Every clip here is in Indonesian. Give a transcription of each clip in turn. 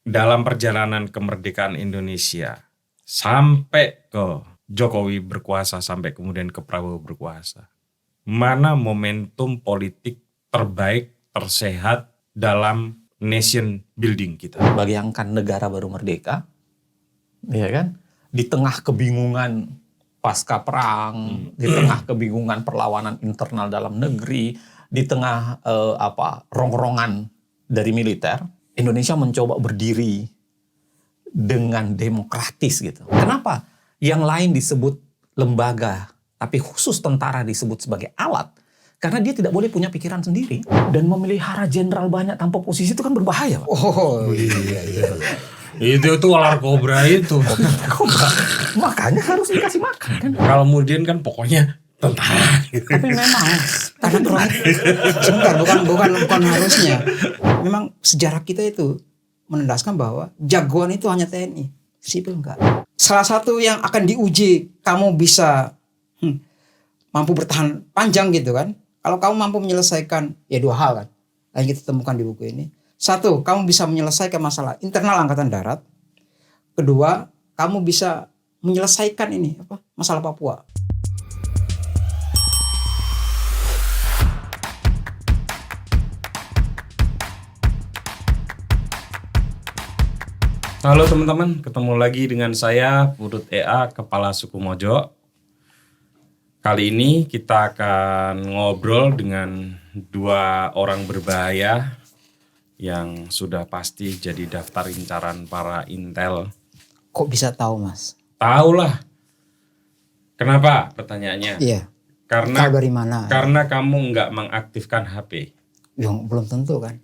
dalam perjalanan kemerdekaan Indonesia sampai ke Jokowi berkuasa sampai kemudian ke Prabowo berkuasa, mana momentum politik terbaik, tersehat dalam nation building kita? Bayangkan negara baru merdeka, ya kan? Di tengah kebingungan pasca perang, di tengah kebingungan perlawanan internal dalam negeri, di tengah rongrongan dari militer, Indonesia mencoba berdiri dengan demokratis gitu. Kenapa? Yang lain disebut lembaga, tapi khusus tentara disebut sebagai alat. Karena dia tidak boleh punya pikiran sendiri. Dan memelihara jenderal banyak tanpa posisi itu kan berbahaya, Pak. Oh iya. Itu ular kobra itu. Makanya harus dikasih makan kan. Kalau kemudian kan pokoknya tentara. Tapi memang Karena sebentar, bukan harusnya. Memang sejarah kita itu menandaskan bahwa jagoan itu hanya TNI, sipil enggak. Salah satu yang akan diuji kamu bisa mampu bertahan panjang gitu kan. Kalau kamu mampu menyelesaikan ya dua hal kan. Yang kita temukan di buku ini. Satu, kamu bisa menyelesaikan masalah internal Angkatan Darat. Kedua, kamu bisa menyelesaikan masalah Papua. Halo teman-teman, ketemu lagi dengan saya Purut EA, Kepala Suku Mojo. Kali ini kita akan ngobrol dengan dua orang berbahaya yang sudah pasti jadi daftar incaran para intel. Kok bisa tahu, Mas? Tahu lah. Kenapa pertanyaannya? Iya. Karena Tahu dari mana? Karena kamu nggak mengaktifkan HP. Yang belum tentu kan?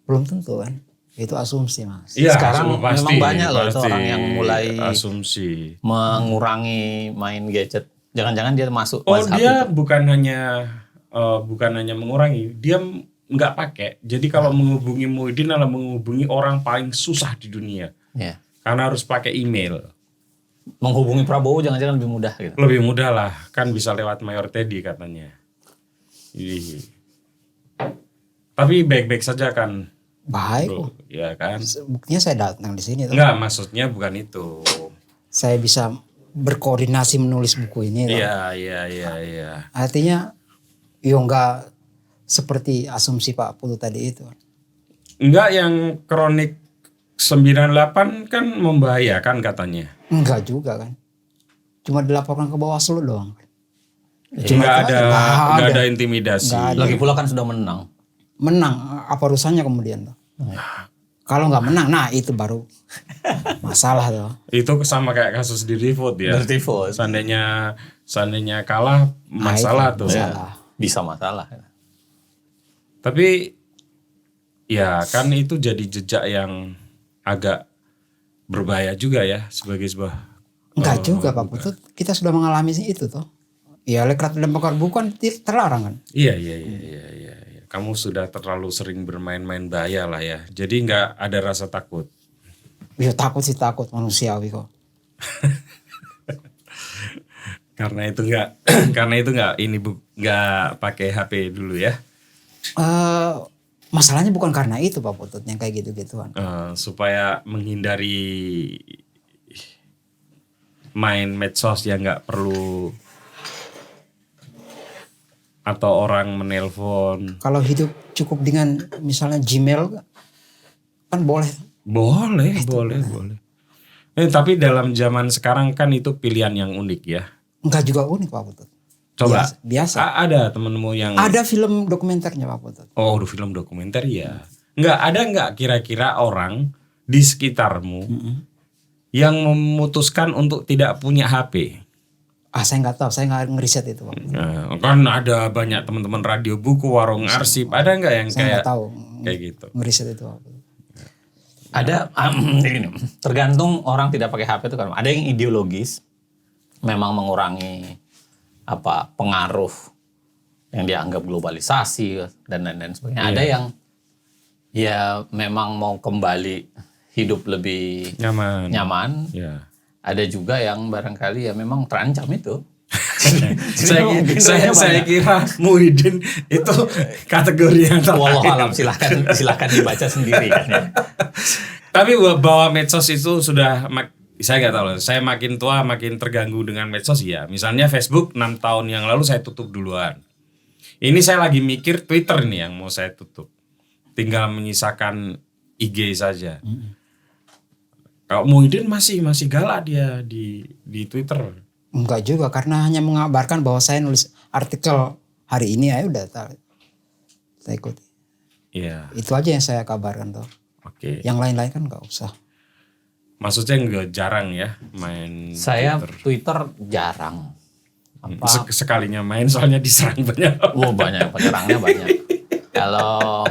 Belum tentu kan? Itu asumsi, Mas. Iya, sekarang pasti, memang banyak loh pasti orang yang mulai asumsi. mengurangi main gadget. Jangan-jangan dia masuk Oh, WhatsApp dia itu. bukan hanya mengurangi, dia nggak pakai. Jadi kalau menghubungi Muhyiddin adalah menghubungi orang paling susah di dunia. Ya. Karena harus pakai email. Menghubungi Prabowo jangan-jangan lebih mudah gitu. Lebih mudah lah, kan bisa lewat Mayor Teddy katanya. Tapi baik-baik saja kan? Baik. Ya kan? Buktinya saya datang di sini. Enggak, maksudnya bukan itu. Saya bisa berkoordinasi menulis buku ini. Iya. Artinya, enggak seperti asumsi Pak Putu tadi itu. Enggak, yang kronik 98 kan membahayakan katanya. Enggak juga kan. Cuma dilaporkan ke Bawaslu doang. Enggak ada intimidasi. Nggak ada. Lagi pula kan sudah menang. Menang, apa urusannya kemudian tuh? Kalau nggak menang, nah itu baru masalah tuh. Itu sama kayak kasus di Revote ya. Dirty vote. Seandainya kalah masalah itu tuh. masalah. Bisa masalah. Tapi ya kan itu jadi jejak yang agak berbahaya juga ya sebagai sebuah. Enggak juga Pak Putut, kita sudah mengalami itu tuh. Ya lekrat dan bakar bukan terlarang kan? Iya. Kamu sudah terlalu sering bermain-main bahaya lah ya. Jadi nggak ada rasa takut. Ya takut sih takut, manusiawi kok. Karena itu nggak pakai HP dulu ya. Masalahnya bukan karena itu Pak Putut yang kayak gitu-gituan. Supaya menghindari main medsos yang nggak perlu atau orang menelpon. Kalau hidup cukup dengan misalnya Gmail kan boleh. Boleh. Tapi dalam zaman sekarang kan itu pilihan yang unik ya. Enggak juga unik Pak Putut. Coba. Biasa. Ada temenmu yang. Ada film dokumenternya Pak Putut. Oh, film dokumenter ya. Ada nggak kira-kira orang di sekitarmu yang memutuskan untuk tidak punya HP? Saya nggak tahu, saya nggak ngeriset itu Pak. Kan ada banyak teman-teman radio buku, warung arsip, ada nggak yang Saya nggak tahu kayak gitu? Ngeriset itu Pak. Ada gini, tergantung orang tidak pakai HP itu kan. Ada yang ideologis, memang mengurangi pengaruh yang dianggap globalisasi dan lain-lain sebagainya. Ada yang ya memang mau kembali hidup lebih nyaman. Ya. Ada juga yang barangkali ya memang terancam itu. saya, mungkin saya, banyak. saya kira Muhyiddin itu kategori yang Wallahu terakhir. alam, silahkan dibaca sendiri kan ya. Tapi bahwa medsos itu sudah saya nggak tahu loh. Saya makin tua makin terganggu dengan medsos ya. Misalnya Facebook 6 tahun yang lalu saya tutup duluan. Ini saya lagi mikir Twitter nih yang mau saya tutup. Tinggal menyisakan IG saja. Kalau Muhyiddin masih galak dia di Twitter. Enggak juga, karena hanya mengabarkan bahwa saya nulis artikel hari ini, ya udah saya ikuti. Iya. Itu aja yang saya kabarkan tuh. Oke. Yang lain-lain kan nggak usah. Maksudnya nggak jarang ya main Saya Twitter. Twitter jarang. Sekalinya main soalnya diserang banyak. Banyak, penyerangnya banyak. Kalau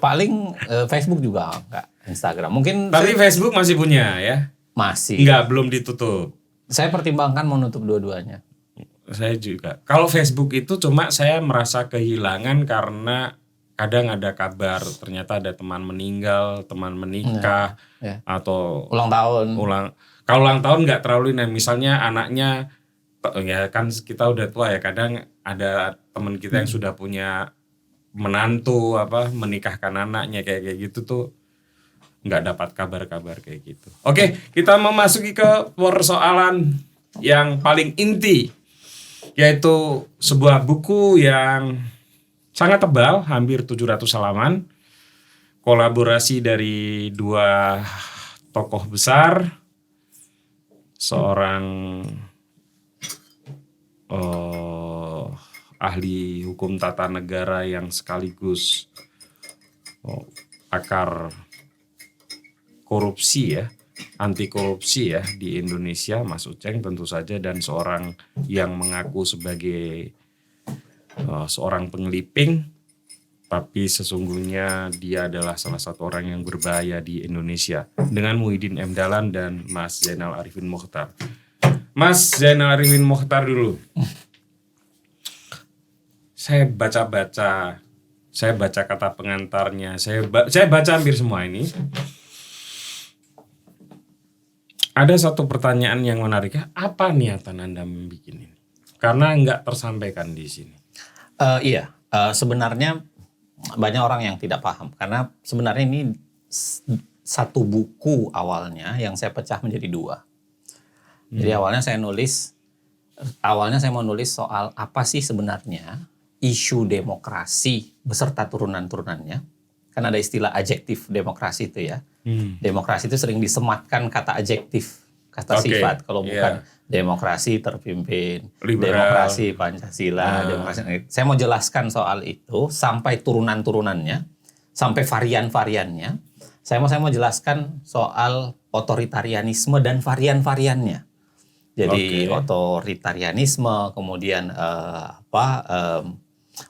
paling Facebook juga enggak, Instagram. Mungkin Tapi Facebook masih punya ya? masih. Enggak, belum ditutup. Saya pertimbangkan menutup dua-duanya. Saya juga. Kalau Facebook itu cuma saya merasa kehilangan karena kadang ada kabar ternyata ada teman meninggal, teman menikah, Ya. atau Ulang tahun. Kalau ulang tahun nggak terlalu ini. Misalnya anaknya, ya kan kita udah tua ya. Kadang ada teman kita yang sudah punya menantu menikahkan anaknya kayak gitu tuh nggak dapat kabar-kabar kayak gitu. Oke, kita memasuki ke persoalan yang paling inti, yaitu sebuah buku yang sangat tebal, hampir 700 halaman, kolaborasi dari dua tokoh besar, seorang ahli hukum tata negara yang sekaligus akar korupsi ya, anti korupsi ya di Indonesia, Mas Uceng tentu saja, dan seorang yang mengaku sebagai seorang pengeliping, tapi sesungguhnya dia adalah salah satu orang yang berbahaya di Indonesia, dengan Muhyiddin M. Dahlan dan Mas Zainal Arifin Mochtar. Mas Zainal Arifin Mochtar dulu. Saya baca kata pengantarnya, saya baca hampir semua ini. Ada satu pertanyaan yang menarik, apa niatan Anda membuat ini? Karena nggak tersampaikan di sini. Iya, sebenarnya banyak orang yang tidak paham karena sebenarnya ini satu buku awalnya yang saya pecah menjadi dua. Jadi awalnya saya mau nulis soal apa sih sebenarnya isu demokrasi beserta turunan-turunannya. Kan ada istilah adjektif demokrasi itu ya. Demokrasi itu sering disematkan kata adjektif, kata sifat. Kalau bukan demokrasi terpimpin, liberal, demokrasi Pancasila, demokrasi. Saya mau jelaskan soal itu sampai turunan-turunannya, sampai varian-variannya. Saya mau jelaskan soal otoritarianisme dan varian-variannya. Jadi otoritarianisme, kemudian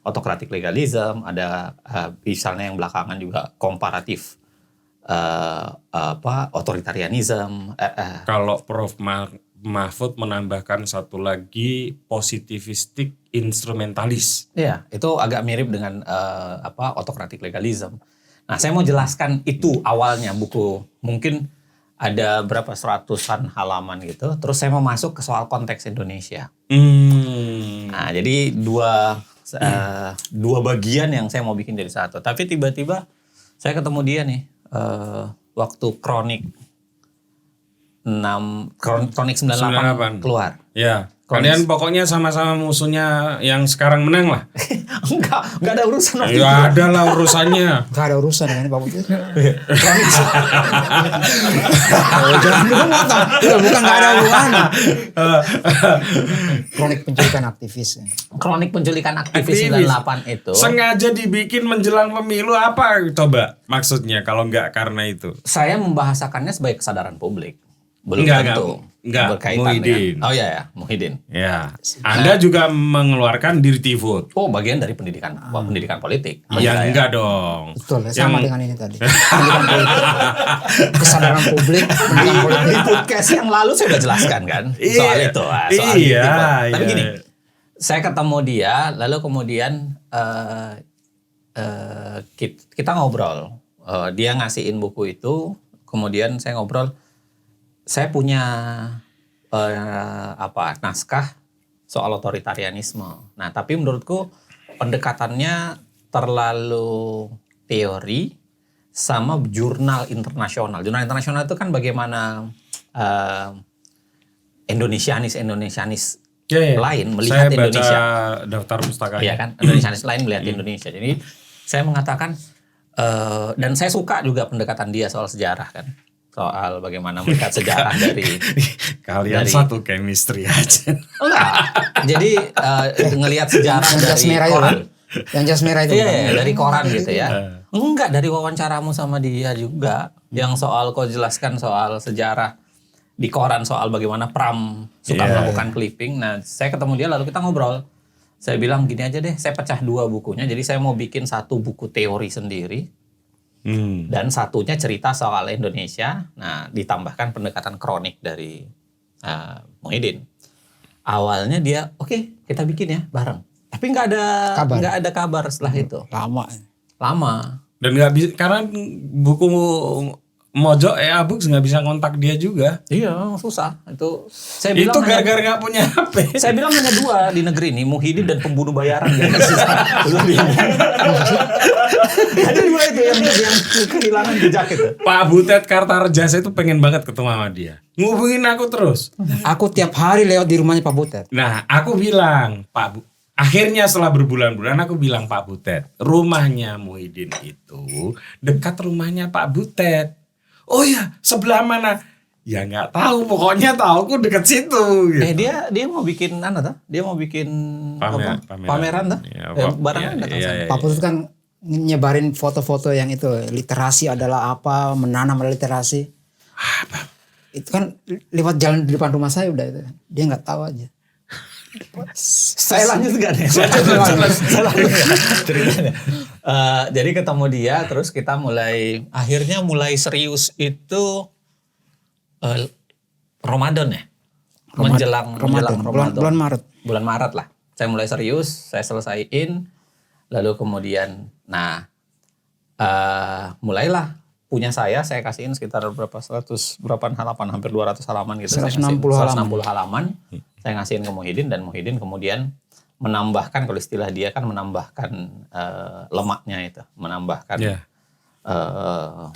autocratic legalism, ada misalnya yang belakangan juga komparatif otoritarianism. Kalau Prof. Mahfud menambahkan satu lagi, positivistik instrumentalis. Iya, itu agak mirip dengan autocratic legalism. Nah, saya mau jelaskan itu awalnya buku, mungkin ada berapa seratusan halaman gitu. Terus saya mau masuk ke soal konteks Indonesia. Nah, jadi dua bagian yang saya mau bikin jadi satu. Tapi tiba-tiba saya ketemu dia nih waktu Kronik 98 keluar. Ya, kalian pokoknya sama-sama musuhnya yang sekarang menang lah. Enggak ada urusan. Ya ada lah urusannya. Gak ada urusan dengan Pak Putih. Jangan bukan gak ada hubungan. Kronik penculikan aktivis. Kronik penculikan aktivis 98 itu. Sengaja dibikin menjelang pemilu apa coba maksudnya kalau nggak karena itu? Saya membahasakannya sebagai kesadaran publik. Belum Enggak, tentu berkaitan Muhyiddin. dengan. Oh ya, Muhyiddin. Ya, Anda juga mengeluarkan Dirty Vote. Oh, bagian dari pendidikan politik. Ya enggak dong. Betul, sama dengan ini tadi. Pendidikan politik. Kesadaran publik, pendidikan politik. Di podcast yang lalu saya udah jelaskan kan soal itu. Soal Iya. Tapi gini, saya ketemu dia, lalu kemudian kita ngobrol. Dia ngasihin buku itu, kemudian saya ngobrol. Saya punya naskah soal otoritarianisme. Nah, tapi menurutku pendekatannya terlalu teori sama jurnal internasional. Jurnal internasional itu kan bagaimana Indonesianis lain melihat saya Indonesia. baca daftar pustakanya. Iya kan, Indonesianis lain melihat Indonesia. Jadi saya mengatakan dan saya suka juga pendekatan dia soal sejarah kan, soal bagaimana melihat sejarah dari Kalian satu chemistry aja. enggak. Jadi ngelihat sejarah Yang jas dari merah itu koran. kan? Yang jas merah itu. Iya, bukan? dari koran gitu ya. Enggak, dari wawancaramu sama dia juga. Yang soal kau jelaskan soal sejarah di koran soal bagaimana Pram suka melakukan clipping. Nah, saya ketemu dia lalu kita ngobrol. Saya bilang gini aja deh, saya pecah 2 bukunya. Jadi saya mau bikin 1 buku teori sendiri. Dan satunya cerita soal Indonesia. Nah, ditambahkan pendekatan kronik dari Muhyiddin. Awalnya dia, oke, kita bikin ya bareng. Tapi nggak ada kabar setelah itu. Lama. Dan nggak bisa karena buku Mojo Books nggak bisa kontak dia juga. Iya, susah. Itu saya bilang Itu gara-gara nggak punya HP. saya bilang hanya 2 di negeri ini, Muhyiddin dan pembunuh bayaran. Ada 2 itu yang kehilangan jejak itu. Pak Butet Kartarejasa itu pengen banget ketemu sama dia. Ngubungin aku terus. Aku tiap hari lewat di rumahnya Pak Butet. Nah, aku bilang akhirnya setelah berbulan-bulan aku bilang Pak Butet, rumahnya Muhyiddin itu dekat rumahnya Pak Butet. Oh ya, sebelah mana? Ya nggak tahu, pokoknya tahu aku deket situ. Gitu. Dia mau bikin Dia mau bikin pameran tuh. Ya, Barangnya datang sana. Pak Butet kan nyebarin foto-foto yang itu, literasi adalah apa, menanam literasi. Itu kan lewat jalan di depan rumah saya udah itu. Dia nggak tahu aja. Saya lanjut enggak nih? Ceritanya. Jadi ketemu dia, terus kita akhirnya mulai serius itu Ramadan ya? Menjelang Ramadan. Bulan Maret. Bulan Maret lah. Saya mulai serius, saya selesaiin. Lalu kemudian, mulailah punya saya kasihin sekitar berapa halaman, hampir 200 halaman gitu. 160 halaman. Saya ngasihin ke Muhyiddin dan Muhyiddin kemudian menambahkan, kalau istilah dia kan menambahkan lemaknya itu, menambahkan.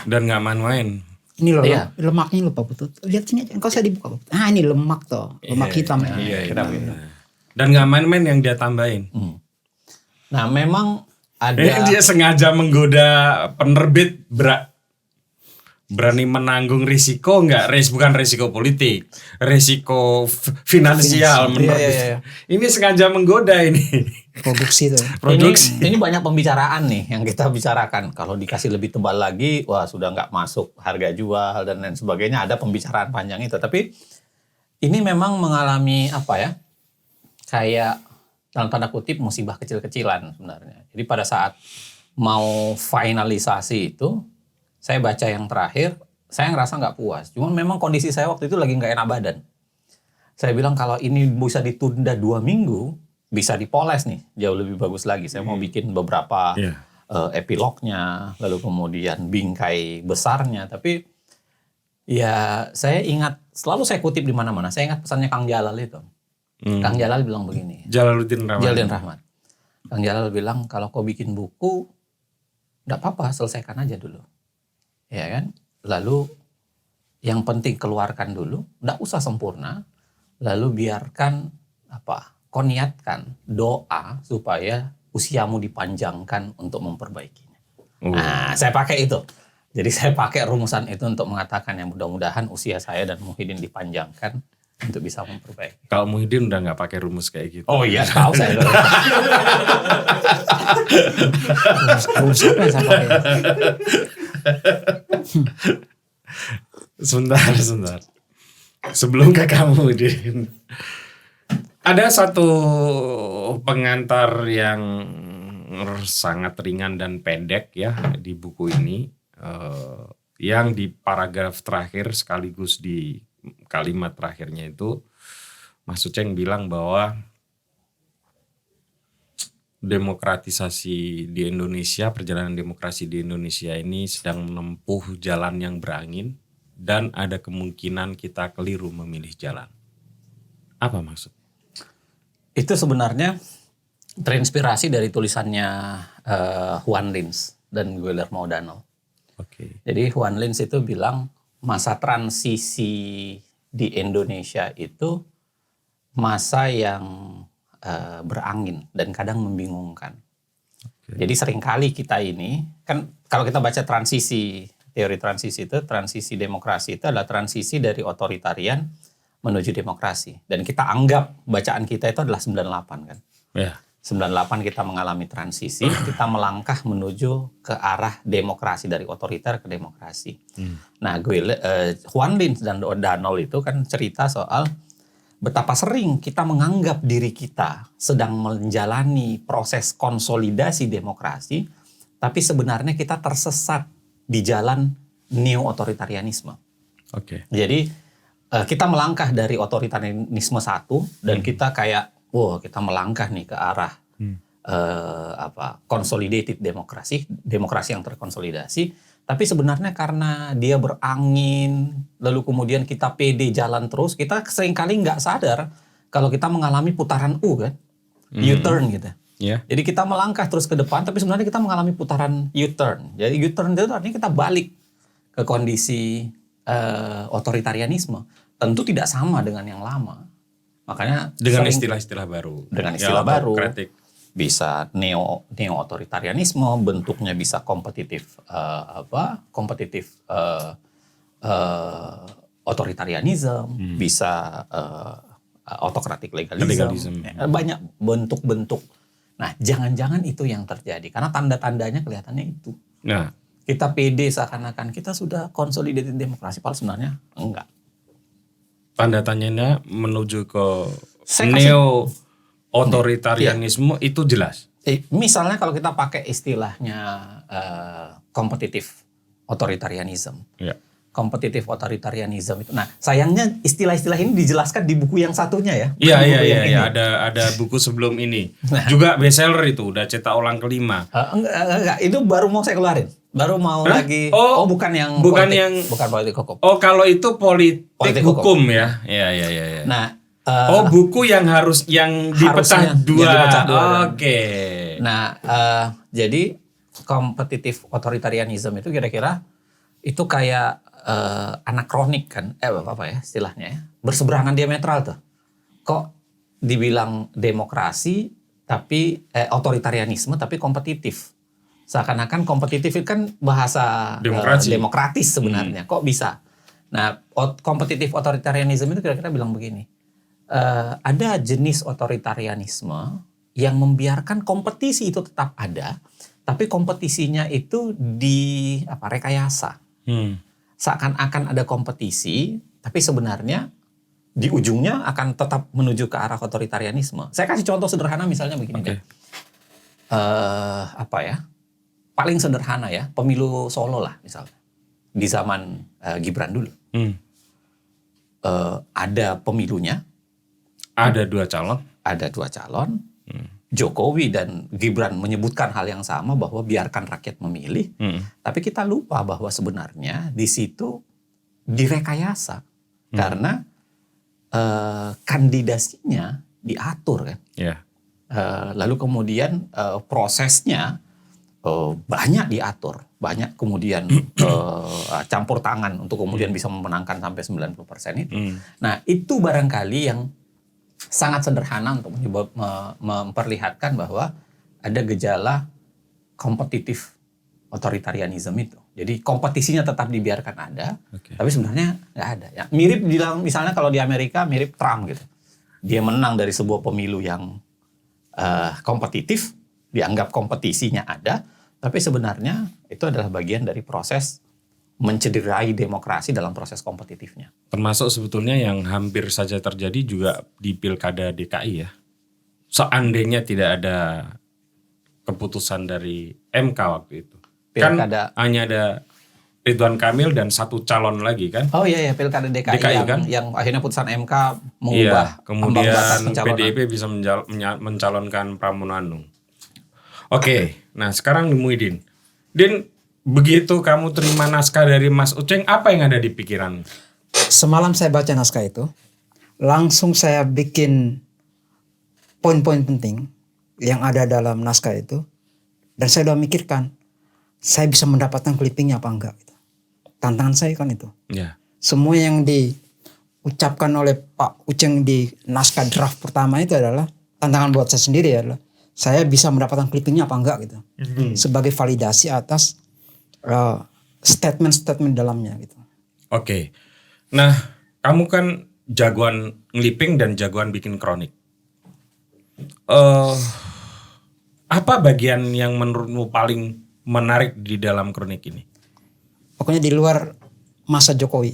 Dan nggak main-main. Ini loh, lemaknya loh Pak Butet. Lihat sini aja, engkau saya dibuka. Ini lemak toh, lemak hitam. Dan nggak main-main yang dia tambahin. Nah, memang ada. Dia sengaja menggoda penerbit berani menanggung risiko bukan risiko politik, risiko finansial menerbit. Ini sengaja menggoda ini. Produksi tuh. Ini banyak pembicaraan nih yang kita bicarakan. Kalau dikasih lebih tebal lagi, wah sudah nggak masuk harga jual dan lain sebagainya. Ada pembicaraan panjang itu. Tapi ini memang mengalami kayak dalam tanda kutip musibah kecil-kecilan sebenarnya. Jadi pada saat mau finalisasi itu, saya baca yang terakhir, saya ngerasa nggak puas. Cuman memang kondisi saya waktu itu lagi nggak enak badan. Saya bilang kalau ini bisa ditunda 2 minggu, bisa dipoles nih, jauh lebih bagus lagi. Saya mau bikin beberapa epilognya, lalu kemudian bingkai besarnya. Tapi ya saya ingat, selalu saya kutip di mana-mana. Saya ingat pesannya Kang Jalal itu. Kang Jalal bilang begini. Jalaluddin Rahmat. Kang Jalal bilang kalau kau bikin buku, nggak apa-apa, selesaikan aja dulu. Ya kan? Lalu yang penting keluarkan dulu, nggak usah sempurna. Lalu biarkan kau niatkan doa supaya usiamu dipanjangkan untuk memperbaikinya. Nah, saya pakai itu. Jadi saya pakai rumusan itu untuk mengatakan yang mudah-mudahan usia saya dan Muhyiddin dipanjangkan untuk bisa memperbaiki. Kalau Muhyiddin udah nggak pakai rumus kayak gitu. Oh iya, tahu saya. Rumus apa yang saya pakai? Sebentar. Sebelum ke kamu, Din. Ada satu pengantar yang sangat ringan dan pendek ya di buku ini, yang di paragraf terakhir sekaligus di kalimat terakhirnya itu Mas Uceng bilang bahwa demokratisasi di Indonesia, perjalanan demokrasi di Indonesia ini sedang menempuh jalan yang berangin dan ada kemungkinan kita keliru memilih jalan. Apa maksud? Itu sebenarnya terinspirasi dari tulisannya Juan Lins dan Guillermo O'Donnell. Oke. Jadi Juan Lins itu bilang masa transisi di Indonesia itu masa yang berangin dan kadang membingungkan. Jadi seringkali kita ini, kan kalau kita baca transisi, teori transisi itu, transisi demokrasi itu adalah transisi dari otoritarian menuju demokrasi. Dan kita anggap bacaan kita itu adalah 98 kan. Ya. 98 kita mengalami transisi, kita melangkah menuju ke arah demokrasi, dari otoriter ke demokrasi. Nah, Juan Lins dan O'Donnell itu kan cerita soal betapa sering kita menganggap diri kita sedang menjalani proses konsolidasi demokrasi, tapi sebenarnya kita tersesat di jalan neo-otoritarianisme. Oke. Jadi kita melangkah dari otoritarianisme satu dan kita kayak, kita melangkah nih ke arah consolidated demokrasi yang terkonsolidasi. Tapi sebenarnya karena dia berangin, lalu kemudian kita pede jalan terus, kita seringkali nggak sadar kalau kita mengalami putaran U kan, U-turn gitu. Yeah. Jadi kita melangkah terus ke depan, tapi sebenarnya kita mengalami putaran U-turn. Jadi U-turn itu artinya kita balik ke kondisi otoritarianisme. Tentu tidak sama dengan yang lama. Makanya Dengan istilah-istilah baru. Dengan istilah baru. Autokratik. Bisa neo-otoritarianisme, bentuknya bisa kompetitif otoritarianisme, bisa autokratik legalism. Banyak bentuk-bentuk. Nah, jangan-jangan itu yang terjadi karena tanda-tandanya kelihatannya itu. Nah, kita pede seakan-akan kita sudah consolidated demokrasi, padahal sebenarnya enggak. tanda tanyanya menuju ke Saya neo-otoritarianisme itu jelas. Misalnya kalau kita pakai istilahnya kompetitif otoritarianism. Ya. Kompetitif otoritarianism itu. Nah, sayangnya istilah-istilah ini dijelaskan di buku yang satunya ya. Iya. Ada buku sebelum ini. Juga bestseller itu, udah cetak ulang kelima. Enggak, itu baru mau saya keluarin. Baru mau lagi. Bukan yang bukan politik hukum. Oh, kalau itu politik hukum ya. Iya. Nah, buku yang dipecah dua. Oke. Nah, jadi kompetitif otoritarianism itu kira-kira itu kayak anakronik kan, apa ya istilahnya ya, berseberangan diametral tuh. Kok dibilang demokrasi tapi otoritarianisme tapi kompetitif. Seakan-akan kompetitif itu kan bahasa demokratis sebenarnya. Kok bisa? Nah, kompetitif otoritarianisme itu kira-kira bilang begini. Ada jenis otoritarianisme yang membiarkan kompetisi itu tetap ada, tapi kompetisinya itu rekayasa. Seakan-akan ada kompetisi, tapi sebenarnya di ujungnya akan tetap menuju ke arah otoritarianisme. Saya kasih contoh sederhana misalnya begini deh. Paling sederhana ya, pemilu Solo lah misalnya. Di zaman Gibran dulu. Ada pemilunya. Ada dua calon. Jokowi dan Gibran menyebutkan hal yang sama bahwa biarkan rakyat memilih. Tapi kita lupa bahwa sebenarnya di situ direkayasa. Karena kandidasinya diatur kan. Yeah. Lalu kemudian prosesnya banyak diatur. Banyak kemudian campur tangan untuk kemudian bisa memenangkan sampai 90% itu. Nah, itu barangkali yang sangat sederhana untuk memperlihatkan bahwa ada gejala kompetitif otoritarianisme itu. Jadi kompetisinya tetap dibiarkan ada, tapi sebenarnya nggak ada. Ya, mirip misalnya kalau di Amerika mirip Trump gitu. Dia menang dari sebuah pemilu yang kompetitif, dianggap kompetisinya ada, tapi sebenarnya itu adalah bagian dari proses mencederai demokrasi dalam proses kompetitifnya. Termasuk sebetulnya yang hampir saja terjadi juga di Pilkada DKI ya. Seandainya tidak ada keputusan dari MK waktu itu. Pilkada. Kan hanya ada Ridwan Kamil dan satu calon lagi kan. Oh iya Pilkada DKI yang akhirnya putusan MK mengubah kemudian batas pencalonan. PDIP bisa mencalonkan Pramono. Oke, nah sekarang Muhyiddin. Din, begitu kamu terima naskah dari Mas Uceng, apa yang ada di pikiran? Semalam saya baca naskah itu, langsung saya bikin poin-poin penting yang ada dalam naskah itu, dan saya udah mikirkan saya bisa mendapatkan clippingnya apa enggak gitu. Tantangan saya kan itu. Ya. Semua yang diucapkan oleh Pak Uceng di naskah draft pertama itu adalah tantangan buat saya sendiri adalah saya bisa mendapatkan clippingnya apa enggak gitu. Sebagai validasi atas statement-statement dalamnya gitu. Oke. Nah, kamu kan jagoan ngeliping dan jagoan bikin kronik. Apa bagian yang menurutmu paling menarik di dalam kronik ini? Pokoknya di luar masa Jokowi.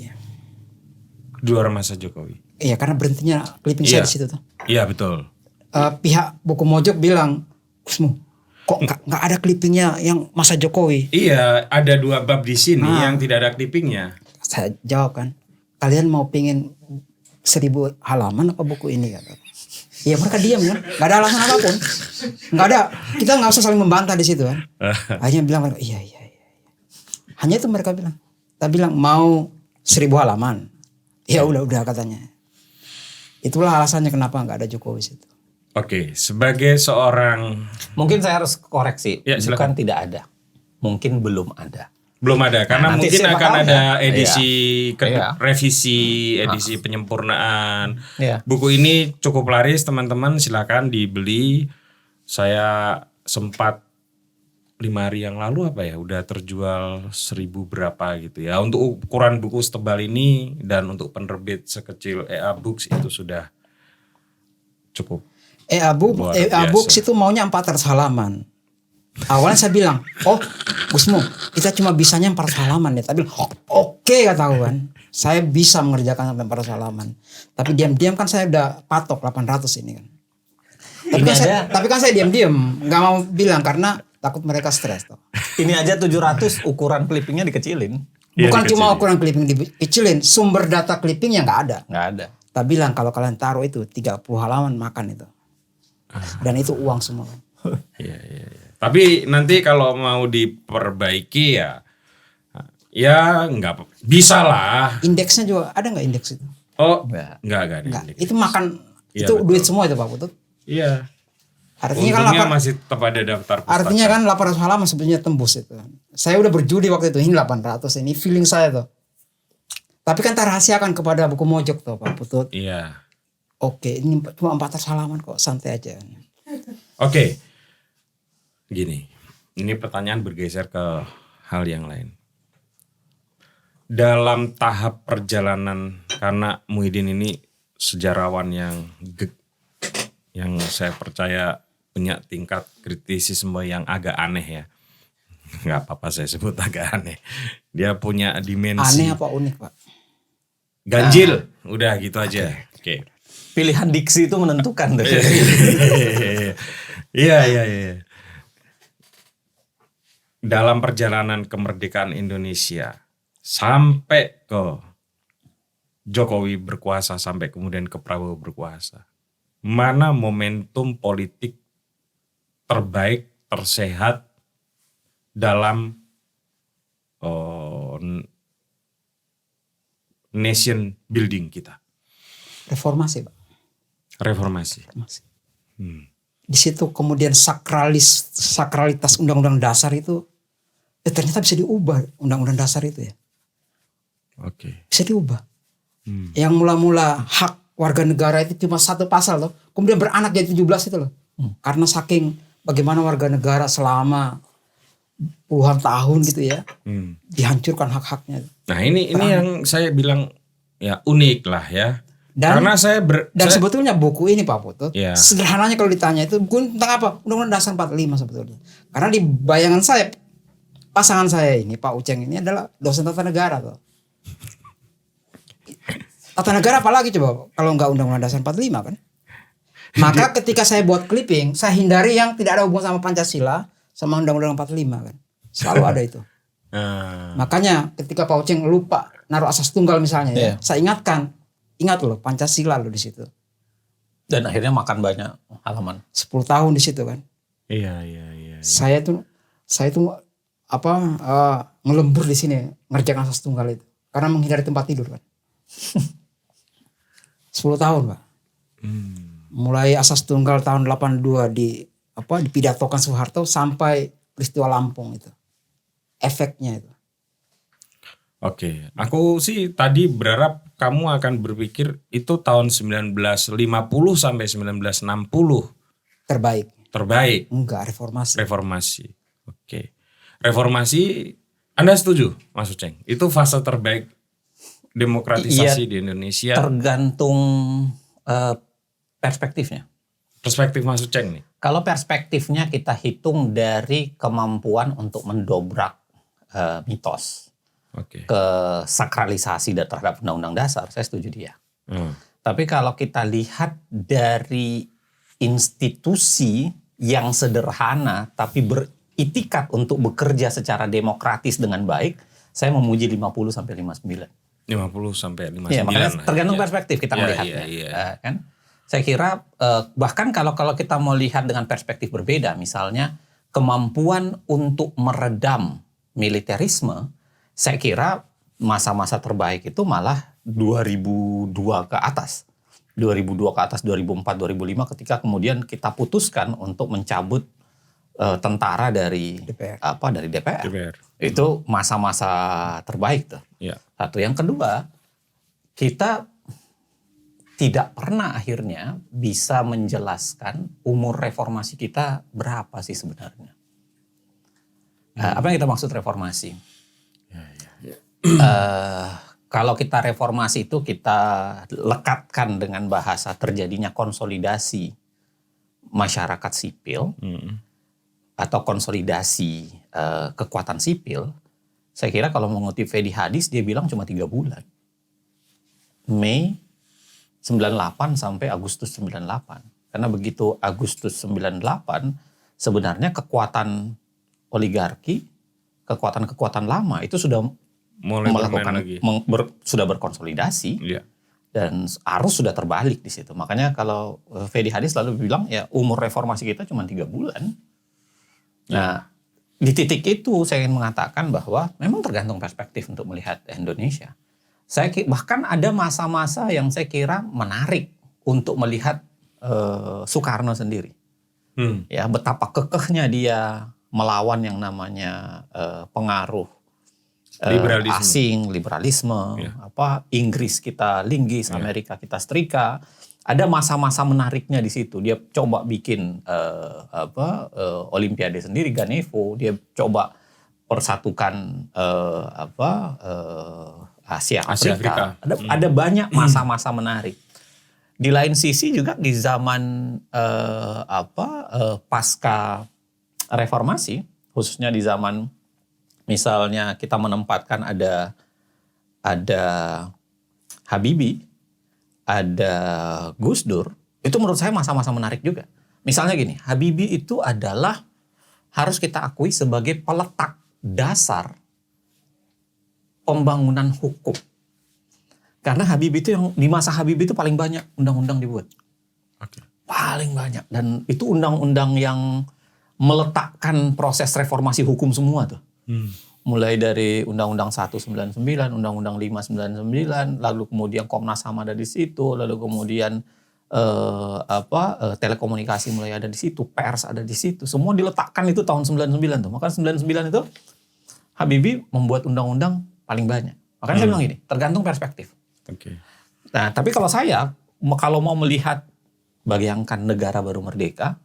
Di luar masa Jokowi. Iya, karena berhentinya clipping saya di situ tuh. Iya, betul. Pihak buku Mojok bilang, Kusmu, kok nggak ada clippingnya yang masa Jokowi? Iya, ada 2 bab di sini yang tidak ada clippingnya. Saya jawab kan, kalian mau pingin 1000 halaman apa buku ini kata. Iya, mereka diam kan, nggak ada alasan apapun, nggak ada. Kita nggak usah saling membantah di situ kan. Hanya bilang mereka, iya. Hanya itu mereka bilang. Kita bilang mau 1000 halaman, ya udah katanya. Itulah alasannya kenapa nggak ada Jokowi situ. Oke, sebagai seorang... Mungkin saya harus koreksi. Ya, Bukan tidak ada. Mungkin belum ada. Belum ada, karena nanti mungkin siapa akan tahu ada ya. edisi Iya. revisi, edisi penyempurnaan. Iya. Buku ini cukup laris teman-teman, silakan dibeli. Saya sempat 5 hari yang lalu udah terjual 1000 berapa gitu ya. Untuk ukuran buku setebal ini dan untuk penerbit sekecil EA Books itu sudah cukup. EA Books itu maunya 400 halaman. Awalnya saya bilang, Gusmu, kita cuma bisanya 400 halaman ya. Tapi oke kata aku kan. Saya bisa mengerjakan sampai 400 halaman. Tapi diam-diam kan saya udah patok 800 ini kan. Tapi kan saya diam-diam, nggak mau bilang karena takut mereka stres toh. Ini aja 700 ukuran clippingnya dikecilin. Bukan cuma ukuran clipping dikecilin, sumber data clippingnya nggak ada. Nggak ada. Tak bilang kalau kalian taruh itu 30 halaman makan itu. Dan itu uang semua. Iya. Tapi nanti kalau mau diperbaiki ya nggak bisa lah. Indeksnya juga ada nggak indeks itu? Oh, nggak ada. Nggak. indeks. Itu makan Iya, itu betul. duit semua itu Pak Putut. Iya. Artinya Untungnya kan masih tetap ada daftar pustaka. artinya kan 800 halaman sebenarnya tembus itu. Saya udah berjudi waktu itu ini 800 ini feeling saya tuh. Tapi kan terahasiakan kepada buku Mojok tuh Pak Putut. Iya. Oke, ini cuma 400 halaman kok, santai aja. Oke. Gini, ini pertanyaan bergeser ke hal yang lain. Dalam tahap perjalanan, karena Muhyiddin ini sejarawan yang saya percaya punya tingkat kritisisme yang agak aneh ya. Nggak apa-apa saya sebut agak aneh. Dia punya dimensi. Aneh apa unik Pak? Ganjil, udah gitu aja. Oke. Pilihan diksi itu menentukan. Iya. Dalam perjalanan kemerdekaan Indonesia sampai ke Jokowi berkuasa sampai kemudian ke Prabowo berkuasa. Mana momentum politik terbaik, tersehat dalam nation building kita? Reformasi Pak. Reformasi. Di situ kemudian sakralitas undang-undang dasar itu ternyata bisa diubah undang-undang dasar itu ya. Oke. Bisa diubah. Yang mula-mula hak warga negara itu cuma 1 pasal loh. Kemudian beranak jadi 17 itu loh. Karena saking bagaimana warga negara selama puluhan tahun gitu ya. Dihancurkan hak-haknya. Nah ini yang saya bilang ya unik lah ya. Dan karena saya sebetulnya buku ini Pak Putut, ya. sederhananya kalau ditanya itu buku tentang apa? Undang-Undang Dasar 45 sebetulnya. Karena di bayangan saya, pasangan saya ini, Pak Uceng ini adalah dosen tata negara tuh. Tata negara apalagi coba kalau nggak Undang-Undang Dasar 45 kan? Maka ketika saya buat clipping, saya hindari yang tidak ada hubungan sama Pancasila, sama Undang-Undang 45 kan. Selalu ada itu. Makanya ketika Pak Uceng lupa naruh asas tunggal misalnya ya, saya ingatkan. Ingat loh Pancasila loh di situ. Dan akhirnya makan banyak halaman. 10 tahun di situ kan. Iya. Saya tuh ngelembur di sini ngerjakan asas tunggal itu karena menghindari tempat tidur kan. 10 tahun Pak. Mulai Asas Tunggal tahun 82 dipidatokan Soeharto sampai peristiwa Lampung itu. Efeknya itu. Oke, aku sih tadi berharap kamu akan berpikir itu tahun 1950 sampai 1960 Terbaik. terbaik Enggak, reformasi. reformasi. Oke. Reformasi Anda setuju, Mas Uceng? Itu fase terbaik demokratisasi di Indonesia. Tergantung perspektifnya. Perspektif Mas Uceng nih. Kalau perspektifnya kita hitung dari kemampuan untuk mendobrak mitos Oke. ke sakralisasi terhadap undang-undang dasar, saya setuju dia. Tapi kalau kita lihat dari institusi yang sederhana tapi beritikat untuk bekerja secara demokratis dengan baik, saya memuji 50 sampai 59. 50 sampai 59. Iya, makanya lah. tergantung Iya. perspektif kita Iya, melihatnya. iya. Kan? Saya kira bahkan kalau kita mau lihat dengan perspektif berbeda, misalnya kemampuan untuk meredam militerisme, saya kira masa-masa terbaik itu malah 2002 ke atas. 2002 ke atas, 2004, 2005 ketika kemudian kita putuskan untuk mencabut tentara dari DPR. DPR. Itu masa-masa terbaik tuh. Iya. Satu, yang kedua, kita tidak pernah akhirnya bisa menjelaskan umur reformasi kita berapa sih sebenarnya. Apa yang kita maksud reformasi? Kalau kita reformasi itu kita lekatkan dengan bahasa terjadinya konsolidasi masyarakat sipil atau konsolidasi kekuatan sipil. Saya kira kalau mengutip Fedi Hadis, dia bilang cuma 3 bulan. Mei 98 sampai Agustus 98. Karena begitu Agustus 98, sebenarnya kekuatan oligarki, kekuatan-kekuatan lama itu sudah Mulai melakukan lagi. sudah berkonsolidasi. Iya. Dan arus sudah terbalik di situ. Makanya kalau Fedi Hadis selalu bilang ya umur reformasi kita cuma 3 bulan. Nah, di titik itu saya ingin mengatakan bahwa memang tergantung perspektif untuk melihat Indonesia. Bahkan ada masa-masa yang saya kira menarik untuk melihat Soekarno sendiri. Ya, betapa kekehnya dia melawan yang namanya pengaruh asing, liberalisme, Inggris kita linggis, Amerika kita setrika. Ada masa-masa menariknya di situ. Dia coba bikin Olimpiade sendiri, Ganevo. Dia coba persatukan Asia Afrika. Ada banyak masa-masa menarik. Di lain sisi juga di zaman pasca reformasi, khususnya di zaman misalnya kita menempatkan ada Habibie, ada Gus Dur, itu menurut saya masa-masa menarik juga. Misalnya gini, Habibie itu adalah harus kita akui sebagai peletak dasar pembangunan hukum. Karena Habibie itu yang di masa Habibie itu paling banyak undang-undang dibuat. Paling banyak. Dan itu undang-undang yang meletakkan proses reformasi hukum semua tuh. Mulai dari Undang-Undang 199, Undang-Undang 599, lalu kemudian Komnas HAM ada di situ, lalu kemudian telekomunikasi mulai ada di situ, pers ada di situ. Semua diletakkan itu tahun 99 tuh. Maka 99 itu Habibie membuat undang-undang paling banyak. Makanya saya bilang gini, tergantung perspektif. Nah, tapi kalau mau melihat bayangkan negara baru merdeka,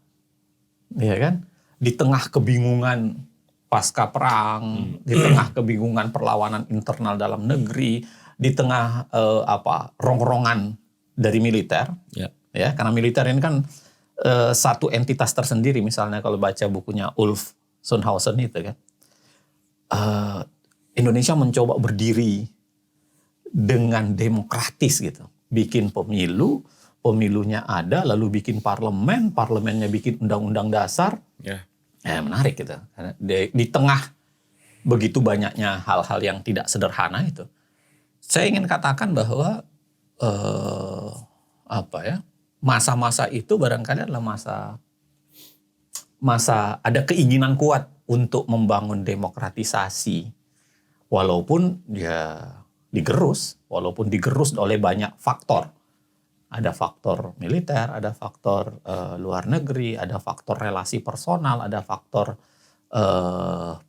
ya kan? Di tengah kebingungan pasca perang, di tengah kebingungan perlawanan internal dalam negeri, di tengah rongrongan dari militer, ya karena militer ini kan satu entitas tersendiri. Misalnya kalau baca bukunya Ulf Sonnhausen itu kan, Indonesia mencoba berdiri dengan demokratis gitu, bikin pemilunya ada, lalu bikin parlemen, parlemennya bikin undang-undang dasar. Menarik gitu. Di tengah begitu banyaknya hal-hal yang tidak sederhana itu, saya ingin katakan bahwa masa-masa itu barangkali adalah masa ada keinginan kuat untuk membangun demokratisasi, walaupun digerus oleh banyak faktor Ada faktor militer, ada faktor luar negeri, ada faktor relasi personal, ada faktor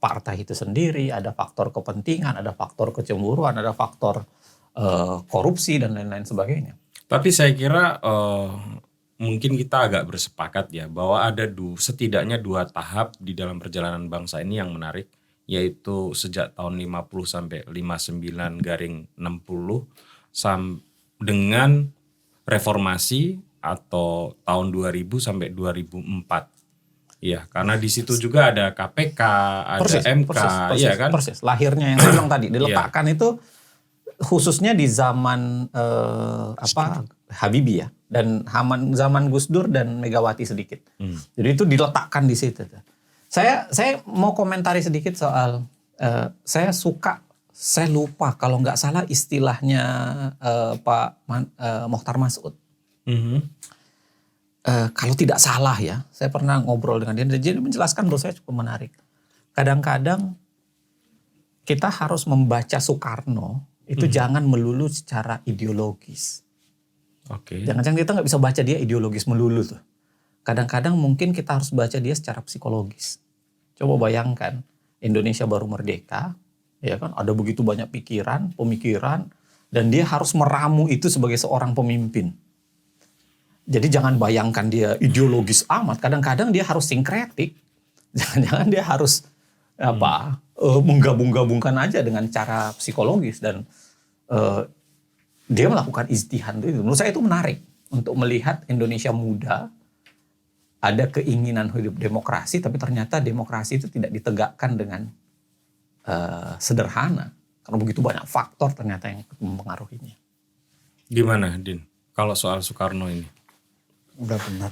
partai itu sendiri, ada faktor kepentingan, ada faktor kecemburuan, ada faktor korupsi dan lain-lain sebagainya. Tapi saya kira mungkin kita agak bersepakat ya bahwa ada setidaknya 2 tahap di dalam perjalanan bangsa ini yang menarik, yaitu sejak tahun 50 sampai 59/60 dengan reformasi atau tahun 2000 sampai 2004. Iya, karena di situ juga ada KPK, ada MK, iya kan? Persis. Lahirnya yang saya bilang tadi diletakkan itu khususnya di zaman Habibie ya, dan zaman Gus Dur dan Megawati sedikit. Jadi itu diletakkan di situ. Saya mau komentari sedikit soal saya lupa kalau nggak salah istilahnya Pak Mokhtar Masud. Kalau tidak salah ya, saya pernah ngobrol dengan dia, jadi menjelaskan menurut saya cukup menarik. Kadang-kadang kita harus membaca Soekarno itu jangan melulu secara ideologis. Oke. Jangan-jangan kita nggak bisa baca dia ideologis melulu tuh. Kadang-kadang mungkin kita harus baca dia secara psikologis. Coba bayangkan Indonesia baru merdeka, ya kan? Ada begitu banyak pemikiran, dan dia harus meramu itu sebagai seorang pemimpin. Jadi jangan bayangkan dia ideologis amat. Kadang-kadang dia harus sinkretik. Jangan-jangan dia harus menggabung-gabungkan aja dengan cara psikologis, dan dia melakukan ijtihad itu. Menurut saya itu menarik untuk melihat Indonesia muda ada keinginan hidup demokrasi, tapi ternyata demokrasi itu tidak ditegakkan dengan sederhana karena begitu banyak faktor ternyata yang mempengaruhinya. Gimana, Din? Kalau soal Soekarno ini? Udah benar.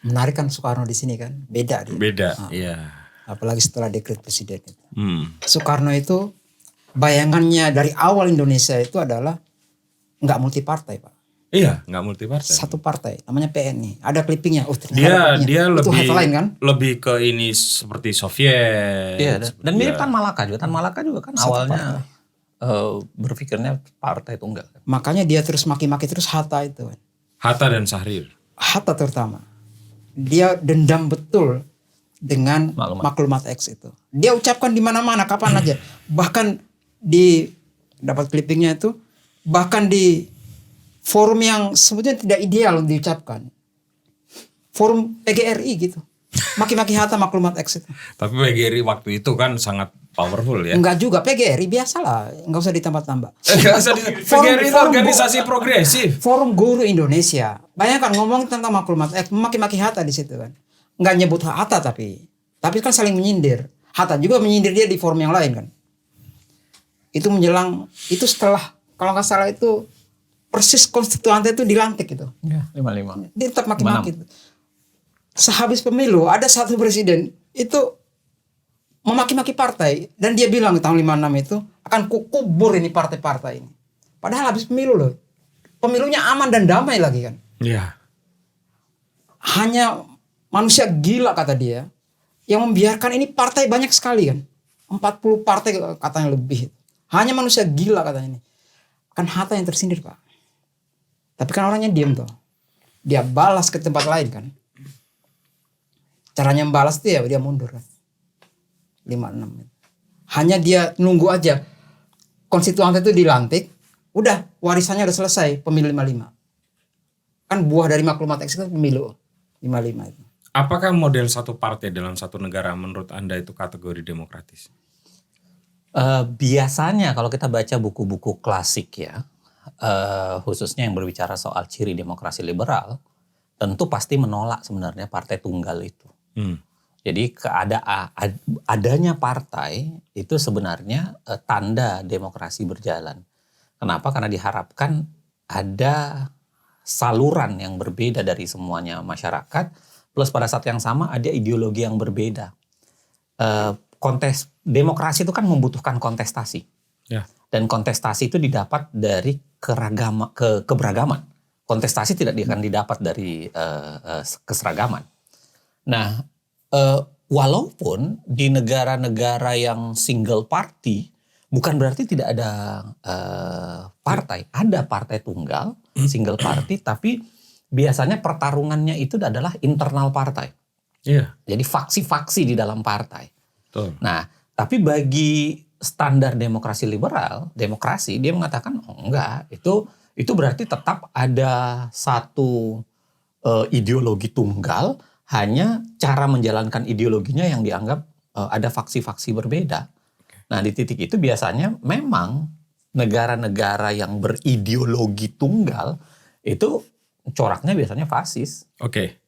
Menarik kan Soekarno di sini kan, beda dia. Beda, iya. Apalagi setelah dekret presiden itu. Soekarno itu bayangannya dari awal Indonesia itu adalah nggak multi partai, Pak. Iya, nggak multi partai. Satu partai, namanya PNI. Ada clippingnya. Dia itu headline kan? lebih ke ini seperti Soviet. Iya, dan mirip Tan Malaka juga. Tan Malaka juga kan Satu awalnya berpikirnya partai tunggal. Makanya dia terus maki-maki terus Hatta itu kan. Hatta dan Syahrir. Hatta terutama. Dia dendam betul dengan maklumat X itu. Dia ucapkan di mana-mana, kapan aja. Bahkan dapat clippingnya itu, bahkan di forum yang sebetulnya tidak ideal untuk diucapkan. Forum PGRI gitu. Maki-maki Hatta maklumat X itu. Tapi PGRI waktu itu kan sangat powerful ya. Enggak juga, PGRI biasalah, enggak usah ditambah-tambah. Enggak usah PGRI itu organisasi progresif. Forum Guru Indonesia. Bayangkan ngomong tentang maklumat X, maki-maki Hatta di situ kan. Enggak nyebut Hatta tapi kan saling menyindir. Hatta juga menyindir dia di forum yang lain kan. Itu menjelang, itu setelah kalau nggak salah itu persis konstituante itu dilantik itu. Ya, 55. Dia tetap maki-maki. Sehabis pemilu ada satu presiden itu memaki-maki partai, dan dia bilang di tahun 56 itu akan kukubur ini partai-partai ini. Padahal habis pemilu loh. Pemilunya aman dan damai lagi kan. Iya. Hanya manusia gila kata dia yang membiarkan ini partai banyak sekali kan. 40 partai katanya lebih. Hanya manusia gila katanya ini. Kan Hatta yang tersindir, Pak. Tapi kan orangnya diam tuh. Dia balas ke tempat lain kan. Caranya membalas itu ya dia mundur kan. 56. Hanya dia nunggu aja konstituante itu dilantik, udah warisannya udah selesai pemilu 55. Kan buah dari maklumat X itu pemilu 55 itu. Apakah model satu partai dalam satu negara menurut Anda itu kategori demokratis? Biasanya kalau kita baca buku-buku klasik ya, khususnya yang berbicara soal ciri demokrasi liberal, tentu pasti menolak sebenarnya partai tunggal itu. Jadi adanya partai itu sebenarnya tanda demokrasi berjalan. Kenapa? Karena diharapkan ada saluran yang berbeda dari semuanya masyarakat, plus pada saat yang sama ada ideologi yang berbeda. Demokrasi itu kan membutuhkan kontestasi. Ya. Dan kontestasi itu didapat dari keberagaman. Kontestasi tidak akan didapat dari keseragaman. Nah, walaupun di negara-negara yang single party Bukan berarti tidak ada partai. Ada partai tunggal, single party, tapi biasanya pertarungannya itu adalah internal partai. Iya. Jadi faksi-faksi di dalam partai. Betul. Nah, tapi bagi standar demokrasi liberal, demokrasi, dia mengatakan oh, enggak, itu berarti tetap ada satu ideologi tunggal, hanya cara menjalankan ideologinya yang dianggap ada faksi-faksi berbeda. Nah, di titik itu biasanya memang negara-negara yang berideologi tunggal itu coraknya biasanya fasis. Oke.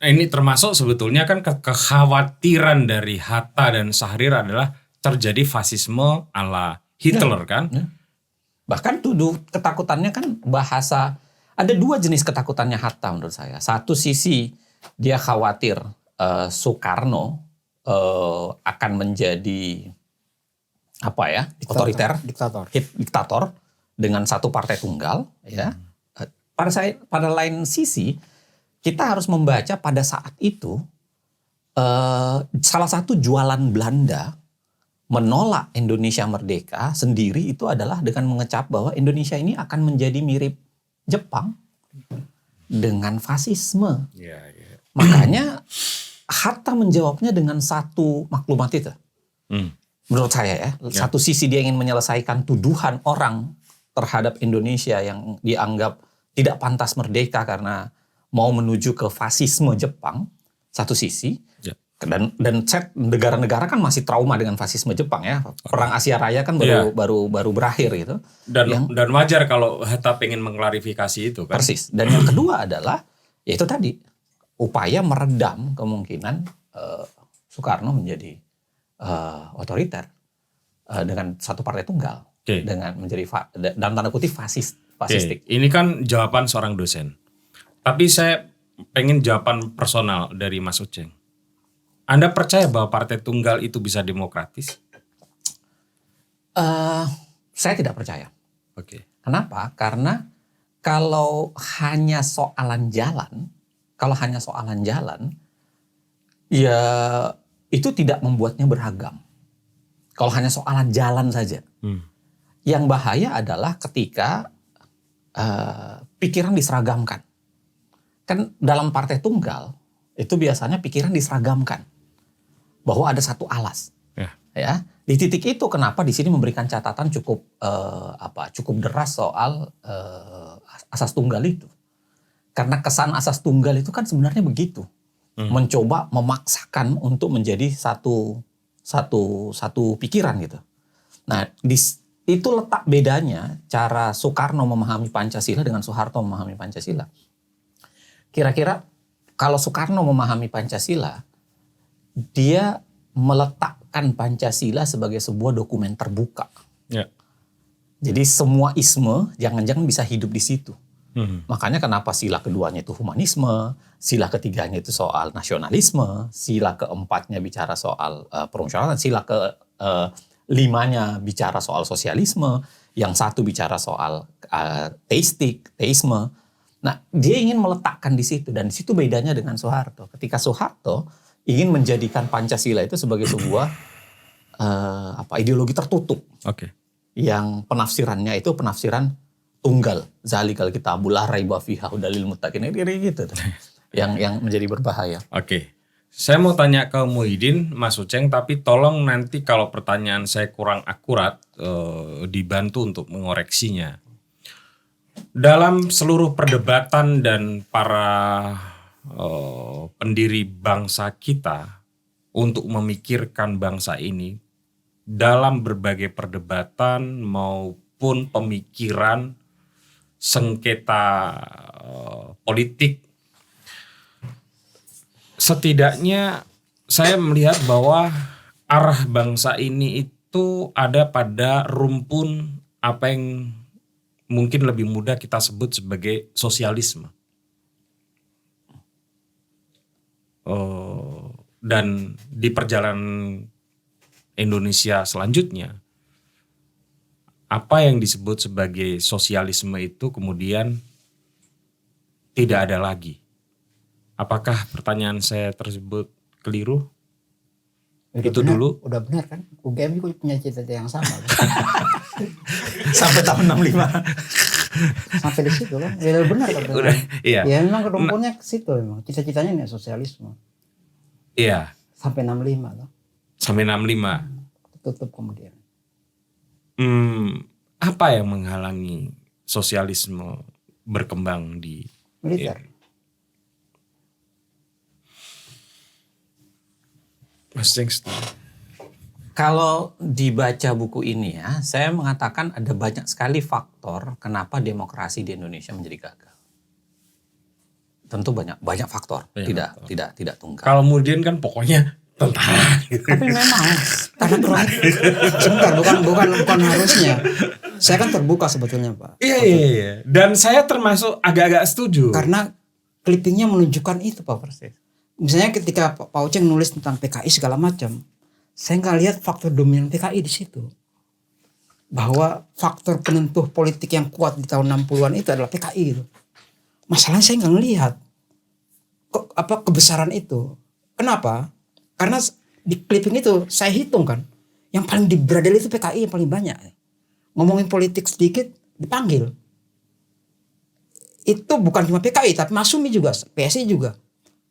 Ini termasuk sebetulnya kan kekhawatiran dari Hatta dan Syahrir adalah terjadi fasisme ala Hitler kan? Bahkan ketakutannya kan bahasa, ada dua jenis ketakutannya Hatta menurut saya. Satu sisi dia khawatir Soekarno akan menjadi otoriter, diktator dengan satu partai tunggal, ya. Pada lain sisi kita harus membaca pada saat itu salah satu jualan Belanda menolak Indonesia merdeka sendiri itu adalah dengan mengecap bahwa Indonesia ini akan menjadi mirip Jepang dengan fasisme. Makanya Hatta menjawabnya dengan satu maklumat itu. Menurut saya ya, satu sisi dia ingin menyelesaikan tuduhan orang terhadap Indonesia yang dianggap tidak pantas merdeka karena mau menuju ke fasisme Jepang, satu sisi. Dan negara-negara kan masih trauma dengan fasisme Jepang ya. Perang Asia Raya kan baru berakhir gitu. Dan wajar kalau Hatta pengen mengklarifikasi itu kan. Persis. Dan yang kedua adalah yaitu tadi upaya meredam kemungkinan Soekarno menjadi otoriter dengan satu partai tunggal, dengan menjadi dalam tanda kutip fasistik. Ini kan jawaban seorang dosen. Tapi saya pengen jawaban personal dari Mas Uceng. Anda percaya bahwa partai tunggal itu bisa demokratis? Saya tidak percaya. Oke. Kenapa? Karena kalau hanya soalan jalan, ya itu tidak membuatnya beragam. Kalau hanya soalan jalan saja. Yang bahaya adalah ketika pikiran diseragamkan. Kan dalam partai tunggal itu biasanya pikiran diseragamkan bahwa ada satu alas. Ya, di titik itu kenapa di sini memberikan catatan cukup deras soal asas tunggal itu. Karena kesan asas tunggal itu kan sebenarnya begitu. Mencoba memaksakan untuk menjadi satu pikiran gitu. Nah, itu letak bedanya cara Soekarno memahami Pancasila dengan Soeharto memahami Pancasila. Kira-kira kalau Soekarno memahami Pancasila, dia meletakkan Pancasila sebagai sebuah dokumen terbuka. Jadi semua isme jangan-jangan bisa hidup di situ. Makanya kenapa sila keduanya itu humanisme, sila ketiganya itu soal nasionalisme, sila keempatnya bicara soal permusyawaratan, sila kelimanya bicara soal sosialisme, yang satu bicara soal teisme. Nah, dia ingin meletakkan di situ, dan di situ bedanya dengan Soeharto. Ketika Soeharto ingin menjadikan Pancasila itu sebagai sebuah ideologi tertutup, yang penafsirannya itu penafsiran tunggal, zalikal kitabul la raiba fihi hudalil muttaqin, gitu, yang menjadi berbahaya. Saya mau tanya ke Muhyiddin, Mas Uceng, tapi tolong nanti kalau pertanyaan saya kurang akurat dibantu untuk mengoreksinya. Dalam seluruh perdebatan dan para pendiri bangsa kita untuk memikirkan bangsa ini dalam berbagai perdebatan maupun pemikiran sengketa politik, setidaknya saya melihat bahwa arah bangsa ini itu ada pada rumpun apa yang mungkin lebih mudah kita sebut sebagai sosialisme. Dan di perjalanan Indonesia selanjutnya, apa yang disebut sebagai sosialisme itu kemudian tidak ada lagi. Apakah pertanyaan saya tersebut keliru? Itu dulu. Udah benar kan? UGM juga punya cita-cita yang sama. Kan? Sampai tahun 65. Sampai di situ kan. Ya benar kan? Udah, iya. Ya memang rumputnya ke situ memang. Cita-citanya nih sosialisme. Iya. Sampai 65 loh. Sampai 65. Tutup kemudian. Apa yang menghalangi sosialisme berkembang di Militer. Mas Ceng setuju? Kalau dibaca buku ini ya, saya mengatakan ada banyak sekali faktor kenapa demokrasi di Indonesia menjadi gagal. Tentu banyak faktor, tidak tunggal. Kalau kemudian kan pokoknya tentara. Tapi memang Karena kronik. Sebentar, bukan harusnya. Saya kan terbuka sebetulnya Pak. Iya. Dan saya termasuk agak-agak setuju. Karena clippingnya menunjukkan itu Pak Persis. Misalnya ketika Pak Uceng nulis tentang PKI segala macam, saya nggak lihat faktor dominan PKI di situ. Bahwa faktor penentu politik yang kuat di tahun 60-an itu adalah PKI gitu. Masalahnya saya nggak ngelihat kebesaran itu. Kenapa? Karena di clipping itu saya hitung kan, yang paling dibradel itu PKI yang paling banyak. Ngomongin politik sedikit dipanggil. Itu bukan cuma PKI tapi Masumi juga, PSI juga.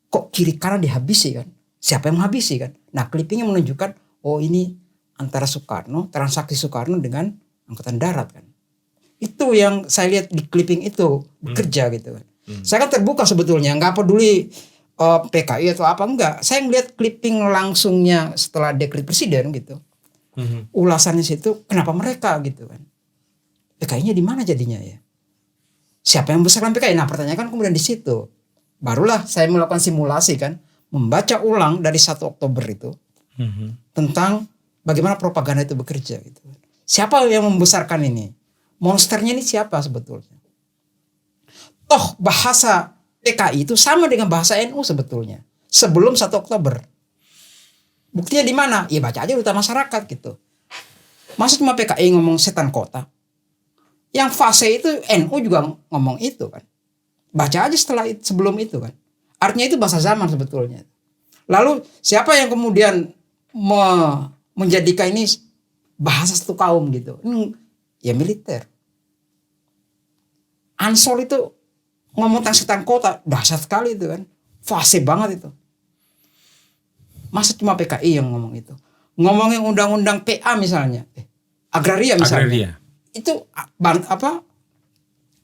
Kok kiri kanan dihabisi kan? Siapa yang menghabisi kan? Nah clippingnya menunjukkan oh ini antara Soekarno, transaksi Soekarno dengan Angkatan Darat kan. Itu yang saya lihat di clipping itu bekerja gitu kan. Saya kan terbuka sebetulnya, nggak peduli PKI atau apa enggak. Saya ngeliat clipping langsungnya setelah dekret presiden gitu. Ulasannya situ kenapa mereka gitu kan. PKI-nya di mana jadinya ya? Siapa yang besarkan PKI? Nah pertanyaan kan kemudian di situ. Barulah saya melakukan simulasi kan, membaca ulang dari 1 Oktober itu tentang bagaimana propaganda itu bekerja gitu. Siapa yang membesarkan ini? Monsternya ini siapa sebetulnya? Toh bahasa PKI itu sama dengan bahasa NU sebetulnya sebelum 1 Oktober. Buktinya di mana? Ya baca aja Duta Masyarakat gitu. Masa cuma PKI ngomong setan kota? Yang fase itu NU juga ngomong itu kan. Baca aja sebelum itu kan. Artinya itu bahasa zaman sebetulnya. Lalu siapa yang kemudian menjadikan ini bahasa satu kaum gitu? Ya militer. Ansor itu ngomong tentang setan kota, dahsyat sekali itu kan. Fase banget itu. Masa cuma PKI yang ngomong itu? Ngomongin undang-undang PA misalnya. Agraria misalnya. Agraria. Itu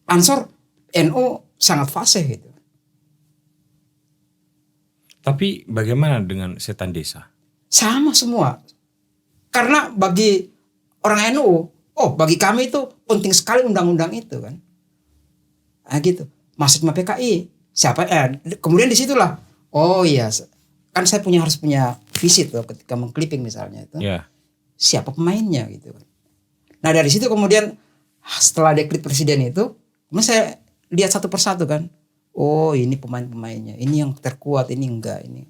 Ansor NU sangat fase gitu. Tapi bagaimana dengan setan desa? Sama semua. Karena bagi orang NU, bagi kami itu penting sekali undang-undang itu kan. Nah gitu. Masuk sama PKI. Siapa? Kemudian disitulah. Oh iya. Kan saya harus punya visit loh ketika mengclipping misalnya itu. Yeah. Siapa pemainnya gitu kan. Nah dari situ kemudian setelah dekret presiden itu, saya lihat satu persatu kan. Oh ini pemain-pemainnya. Ini yang terkuat, ini enggak. Ini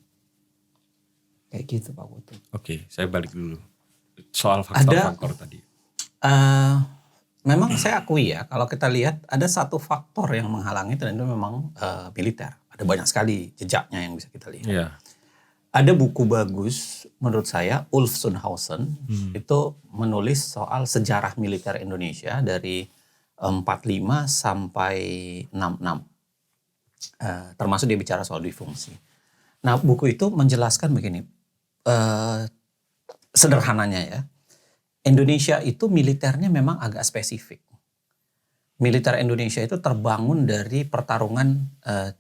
kayak gitu Pak Putu. Oke, saya balik dulu. Soal faktor-faktor tadi. Memang saya akui ya, kalau kita lihat ada satu faktor yang menghalangi dan itu memang militer. Ada banyak sekali jejaknya yang bisa kita lihat. Yeah. Ada buku bagus menurut saya, Ulf Sundhausen itu menulis soal sejarah militer Indonesia dari 45 sampai 66. Termasuk dia bicara soal difungsi. Nah buku itu menjelaskan begini, sederhananya ya, Indonesia itu militernya memang agak spesifik. Militer Indonesia itu terbangun dari pertarungan 3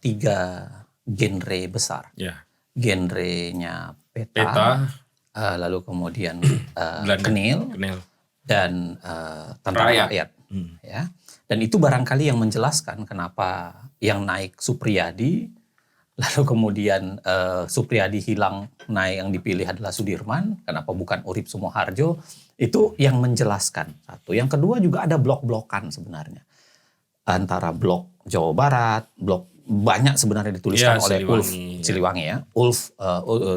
genre besar. Yeah. Genrenya peta, lalu kemudian Kenil, dan Tentara Rakyat. Ya. Dan itu barangkali yang menjelaskan kenapa yang naik Supriyadi, lalu kemudian Supriyadi hilang, naik yang dipilih adalah Sudirman, kenapa bukan Urip Sumoharjo, itu yang menjelaskan. Satu. Yang kedua juga ada blok-blokan sebenarnya. Antara blok Jawa Barat, blok banyak sebenarnya dituliskan oleh Ulf Siliwangi ya. Ulf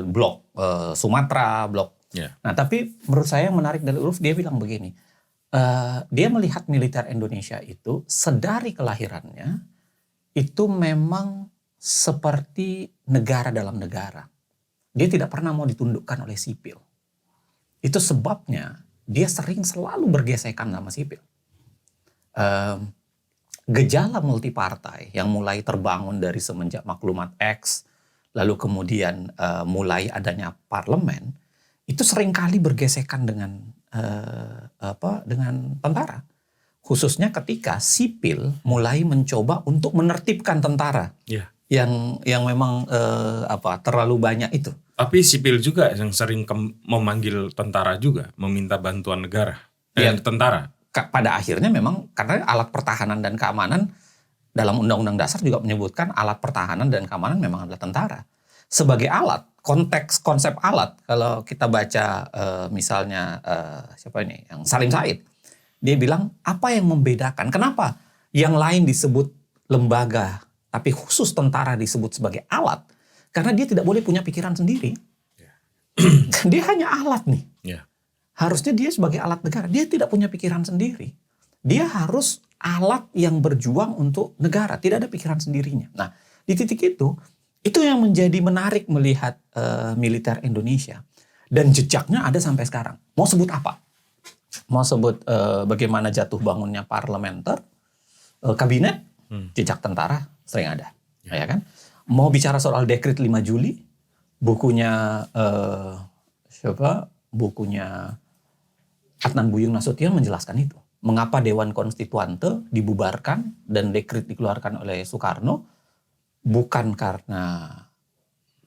blok Sumatera, blok. Yeah. Nah, tapi menurut saya yang menarik dari Ulf, dia bilang begini. Dia melihat militer Indonesia itu sedari kelahirannya itu memang seperti negara dalam negara. dia tidak pernah mau ditundukkan oleh sipil. Itu sebabnya dia selalu bergesekan sama sipil. Gejala multipartai yang mulai terbangun dari semenjak maklumat X, lalu kemudian mulai adanya parlemen, itu seringkali bergesekan dengan tentara. Khususnya ketika sipil mulai mencoba untuk menertibkan tentara yang memang terlalu banyak itu. Tapi sipil juga yang sering memanggil tentara juga, meminta bantuan negara dan tentara. Pada akhirnya memang karena alat pertahanan dan keamanan dalam Undang-Undang Dasar juga menyebutkan alat pertahanan dan keamanan memang adalah tentara. Sebagai alat, konsep alat, kalau kita baca misalnya siapa ini, yang Salim Said, dia bilang apa yang membedakan, kenapa yang lain disebut lembaga, tapi khusus tentara disebut sebagai alat, karena dia tidak boleh punya pikiran sendiri. Dia hanya alat nih. Harusnya dia sebagai alat negara, dia tidak punya pikiran sendiri. Dia harus alat yang berjuang untuk negara, tidak ada pikiran sendirinya. Nah, di titik itu yang menjadi menarik melihat militer Indonesia. Dan jejaknya ada sampai sekarang. Mau sebut apa? Mau sebut bagaimana jatuh bangunnya parlementer, kabinet, jejak tentara sering ada. Ya kan? Mau bicara soal dekret 5 Juli, bukunya bukunya Adnan Buyung Nasution menjelaskan itu. Mengapa Dewan Konstituante dibubarkan dan dekret dikeluarkan oleh Soekarno bukan karena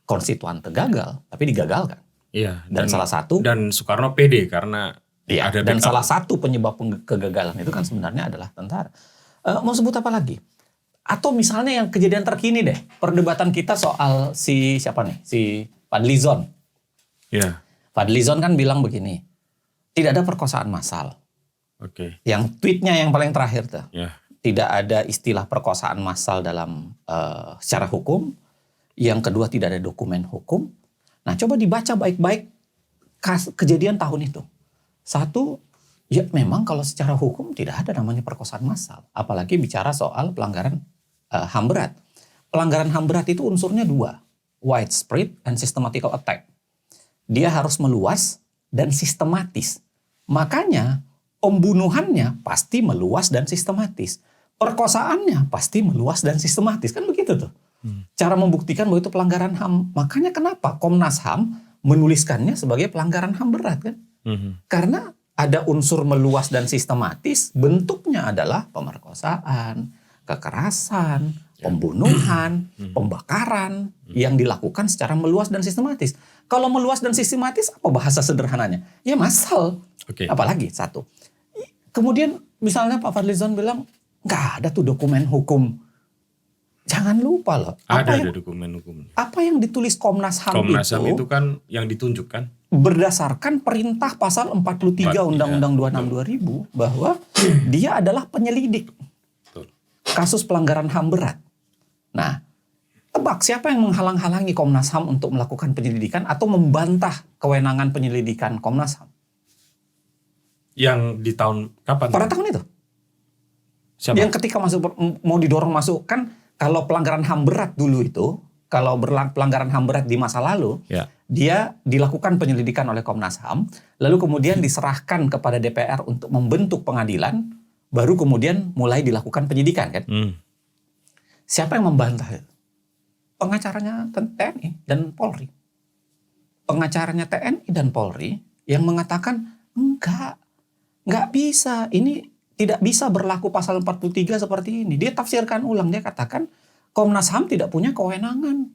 konstituante gagal, tapi digagalkan. Iya. Dan Soekarno pede karena ada dan salah satu penyebab kegagalan itu kan sebenarnya adalah tentara. Mau sebut apa lagi? Atau misalnya yang kejadian terkini deh, perdebatan kita soal si Fadlizon. Iya. Fadlizon kan bilang begini. Tidak ada perkosaan massal. Yang tweetnya yang paling terakhir tuh. Tidak ada istilah perkosaan massal dalam secara hukum. Yang kedua tidak ada dokumen hukum. Nah, coba dibaca baik-baik kejadian tahun itu. Satu, ya memang kalau secara hukum tidak ada namanya perkosaan massal. Apalagi bicara soal pelanggaran HAM berat. Pelanggaran HAM berat itu unsurnya 2. Widespread and systematical attack. Dia harus meluas dan sistematis. Makanya pembunuhannya pasti meluas dan sistematis. Perkosaannya pasti meluas dan sistematis. Kan begitu tuh. Cara membuktikan bahwa itu pelanggaran HAM. Makanya kenapa Komnas HAM menuliskannya sebagai pelanggaran HAM berat kan? Karena ada unsur meluas dan sistematis, bentuknya adalah pemerkosaan, kekerasan, pembunuhan, pembakaran yang dilakukan secara meluas dan sistematis. Kalau meluas dan sistematis, apa bahasa sederhananya? Ya massal. Apalagi satu. Kemudian misalnya Pak Fadlizon bilang, nggak ada tuh dokumen hukum. Jangan lupa loh. Ada dokumen hukum. Apa yang ditulis Komnas HAM Komnas HAM itu kan yang ditunjukkan. Berdasarkan perintah pasal 43 Undang-Undang 26 2000 bahwa dia adalah penyelidik kasus pelanggaran HAM berat. Nah, tebak siapa yang menghalang-halangi Komnas HAM untuk melakukan penyelidikan atau membantah kewenangan penyelidikan Komnas HAM? Yang di tahun kapan? Pada tahun itu. Siapa? Yang ketika mau didorong masuk, kan kalau pelanggaran HAM berat dulu itu, kalau pelanggaran HAM berat di masa lalu, dia dilakukan penyelidikan oleh Komnas HAM, lalu kemudian diserahkan kepada DPR untuk membentuk pengadilan, baru kemudian mulai dilakukan penyidikan kan? Siapa yang membantah? Pengacaranya TNI dan Polri. Pengacaranya TNI dan Polri yang mengatakan enggak bisa, ini tidak bisa berlaku pasal 43 seperti ini. Dia tafsirkan ulang, dia katakan Komnas HAM tidak punya kewenangan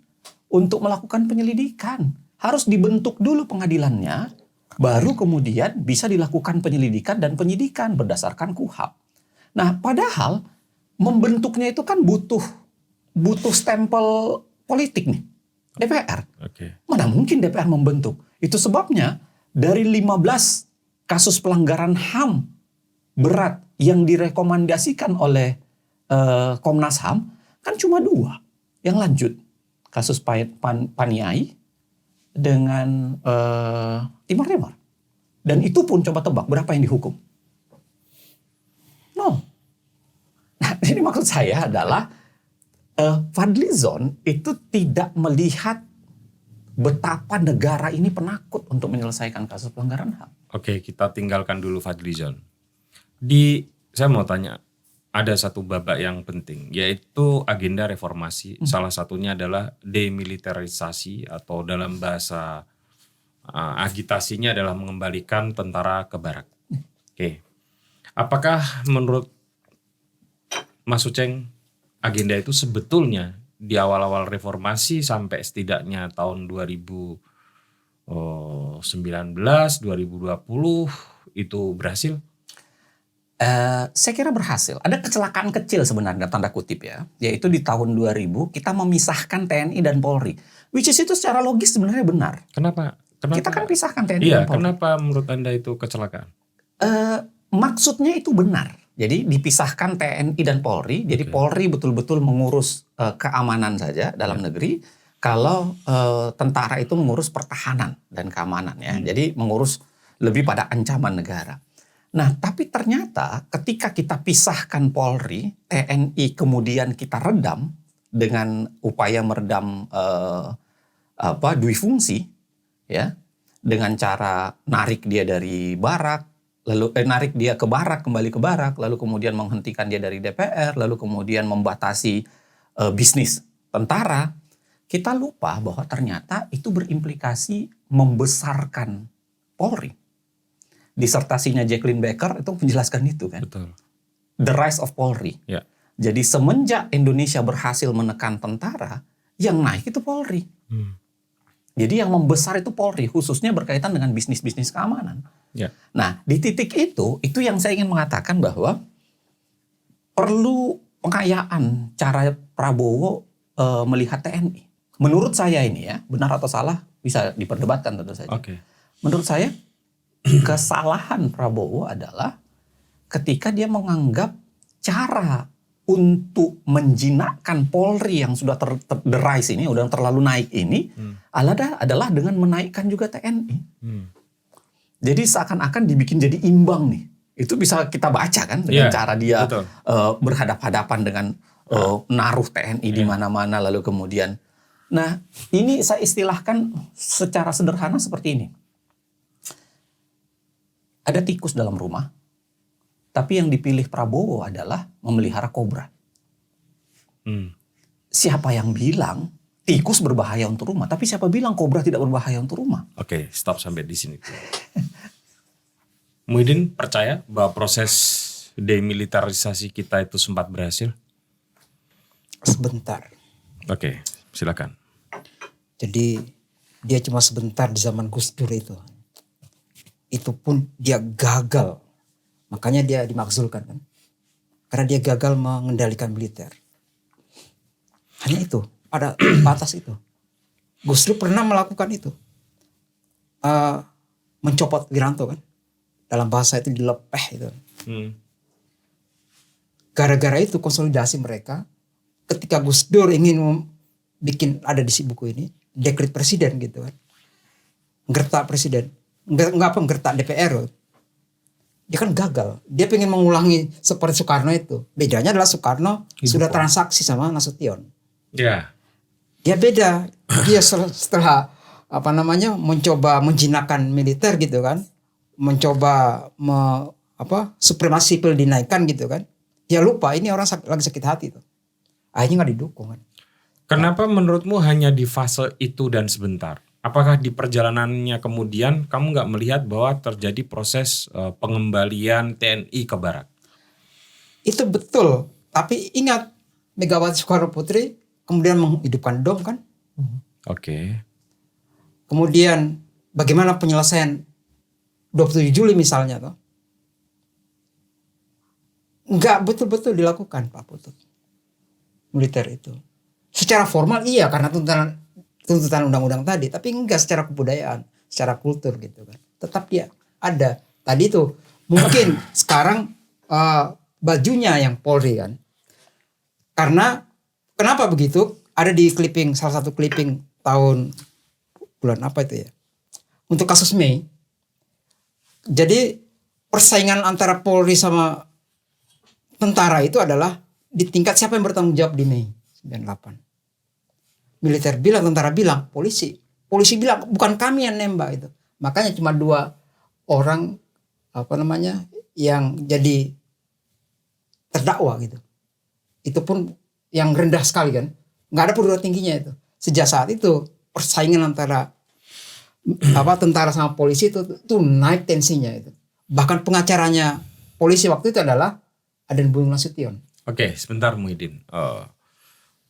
untuk melakukan penyelidikan. Harus dibentuk dulu pengadilannya, baru kemudian bisa dilakukan penyelidikan dan penyidikan berdasarkan KUHAP. Nah, padahal membentuknya itu kan butuh stempel politik nih, DPR. Mana mungkin DPR membentuk? Itu sebabnya dari 15 kasus pelanggaran HAM berat yang direkomendasikan oleh Komnas HAM, kan cuma 2 yang lanjut. Kasus Paniai dengan Timur Timur. Dan itu pun coba tebak berapa yang dihukum? 0. Nah, ini maksud saya adalah Fadlizon itu tidak melihat betapa negara ini penakut untuk menyelesaikan kasus pelanggaran HAM. Oke, kita tinggalkan dulu Fadlizon. Saya mau tanya, ada satu babak yang penting, yaitu agenda reformasi. Salah satunya adalah demilitarisasi atau dalam bahasa agitasinya adalah mengembalikan tentara ke barak. Oke, apakah menurut Mas Uceng agenda itu sebetulnya di awal-awal reformasi sampai setidaknya tahun 2019, 2020 itu berhasil? Saya kira berhasil. Ada kecelakaan kecil sebenarnya tanda kutip ya, yaitu di tahun 2000 kita memisahkan TNI dan Polri, which is itu secara logis sebenarnya benar. Kenapa? Kita kan pisahkan TNI Iya, dan Polri. kenapa menurut Anda itu kecelakaan? Maksudnya itu benar. Jadi dipisahkan TNI dan Polri. Jadi Polri betul-betul mengurus keamanan saja dalam negeri. Kalau tentara itu mengurus pertahanan dan keamanan ya. Jadi mengurus lebih pada ancaman negara. Nah, tapi ternyata ketika kita pisahkan Polri, TNI kemudian kita redam dengan upaya meredam dui fungsi, ya, dengan cara narik dia dari barak, lalu narik dia ke barak, kembali ke barak, lalu kemudian menghentikan dia dari DPR, lalu kemudian membatasi bisnis tentara. Kita lupa bahwa ternyata itu berimplikasi membesarkan Polri. Disertasinya Jacqueline Becker itu menjelaskan itu kan. Betul. The Rise of Polri. Ya. Jadi semenjak Indonesia berhasil menekan tentara, yang naik itu Polri. Jadi yang membesar itu Polri, khususnya berkaitan dengan bisnis-bisnis keamanan. Ya. Nah, di titik itu yang saya ingin mengatakan bahwa perlu pengayaan cara Prabowo melihat TNI. Menurut saya ini ya, benar atau salah bisa diperdebatkan tentu saja. Oke. Menurut saya kesalahan Prabowo adalah ketika dia menganggap cara untuk menjinakkan Polri yang sudah the rise ini, udah terlalu naik ini, adalah dengan menaikkan juga TNI. Jadi seakan-akan dibikin jadi imbang nih. Itu bisa kita baca kan dengan cara dia berhadap-hadapan dengan naruh TNI di mana-mana lalu kemudian. Nah, ini saya istilahkan secara sederhana seperti ini. Ada tikus dalam rumah, tapi yang dipilih Prabowo adalah memelihara kobra. Siapa yang bilang tikus berbahaya untuk rumah, tapi siapa bilang kobra tidak berbahaya untuk rumah? Oke, stop sampai di sini. Muhyiddin percaya bahwa proses demilitarisasi kita itu sempat berhasil? Sebentar. Oke, silakan. Jadi dia cuma sebentar di zaman Gus Dur itu. Itu pun dia gagal. Makanya dia dimakzulkan kan. Karena dia gagal mengendalikan militer. Hanya itu. Ada batas itu. Gus Dur pernah melakukan itu. Mencopot Wiranto kan. Dalam bahasa itu dilepeh itu. Gara-gara itu konsolidasi mereka. Ketika Gus Dur ingin bikin, ada di buku ini, dekret presiden gitu kan. Gertak presiden. Gertak DPR. Dia kan gagal. Dia pengen mengulangi seperti Soekarno itu. Bedanya adalah Soekarno sudah transaksi sama Nasution. Ya. Dia beda. Dia setelah mencoba menjinakkan militer gitu kan. Mencoba supremasi sipil dinaikkan gitu kan. Dia lupa ini orang lagi sakit hati tuh. Akhirnya nggak didukung kan. Kenapa menurutmu hanya di fase itu dan sebentar? Apakah di perjalanannya kemudian kamu nggak melihat bahwa terjadi proses pengembalian TNI ke barak? Itu betul. Tapi ingat, Megawati Soekarno Putri kemudian menghidupkan DOM kan. Oke. Kemudian bagaimana penyelesaian 27 Juli misalnya tuh. Nggak betul-betul dilakukan Pak Putut. Militer itu. Secara formal iya karena tuntutan undang-undang tadi, tapi enggak secara kebudayaan, secara kultur gitu kan. Tetap dia ada. Tadi tuh mungkin sekarang bajunya yang Polri kan. Karena kenapa begitu? Ada di clipping, salah satu clipping tahun bulan apa itu ya? Untuk kasus Mei. Jadi persaingan antara Polri sama tentara itu adalah di tingkat siapa yang bertanggung jawab di Mei 98. Militer bilang, tentara bilang, polisi. polisi bilang bukan kami yang nembak itu. Makanya cuma 2 orang yang jadi terdakwa gitu. Itu pun yang rendah sekali kan, nggak ada perwira tingginya itu. Sejak saat itu persaingan antara tentara sama polisi itu naik tensinya itu. Bahkan pengacaranya polisi waktu itu adalah Aden Budi Nasution. Oke, sebentar Muhyiddin.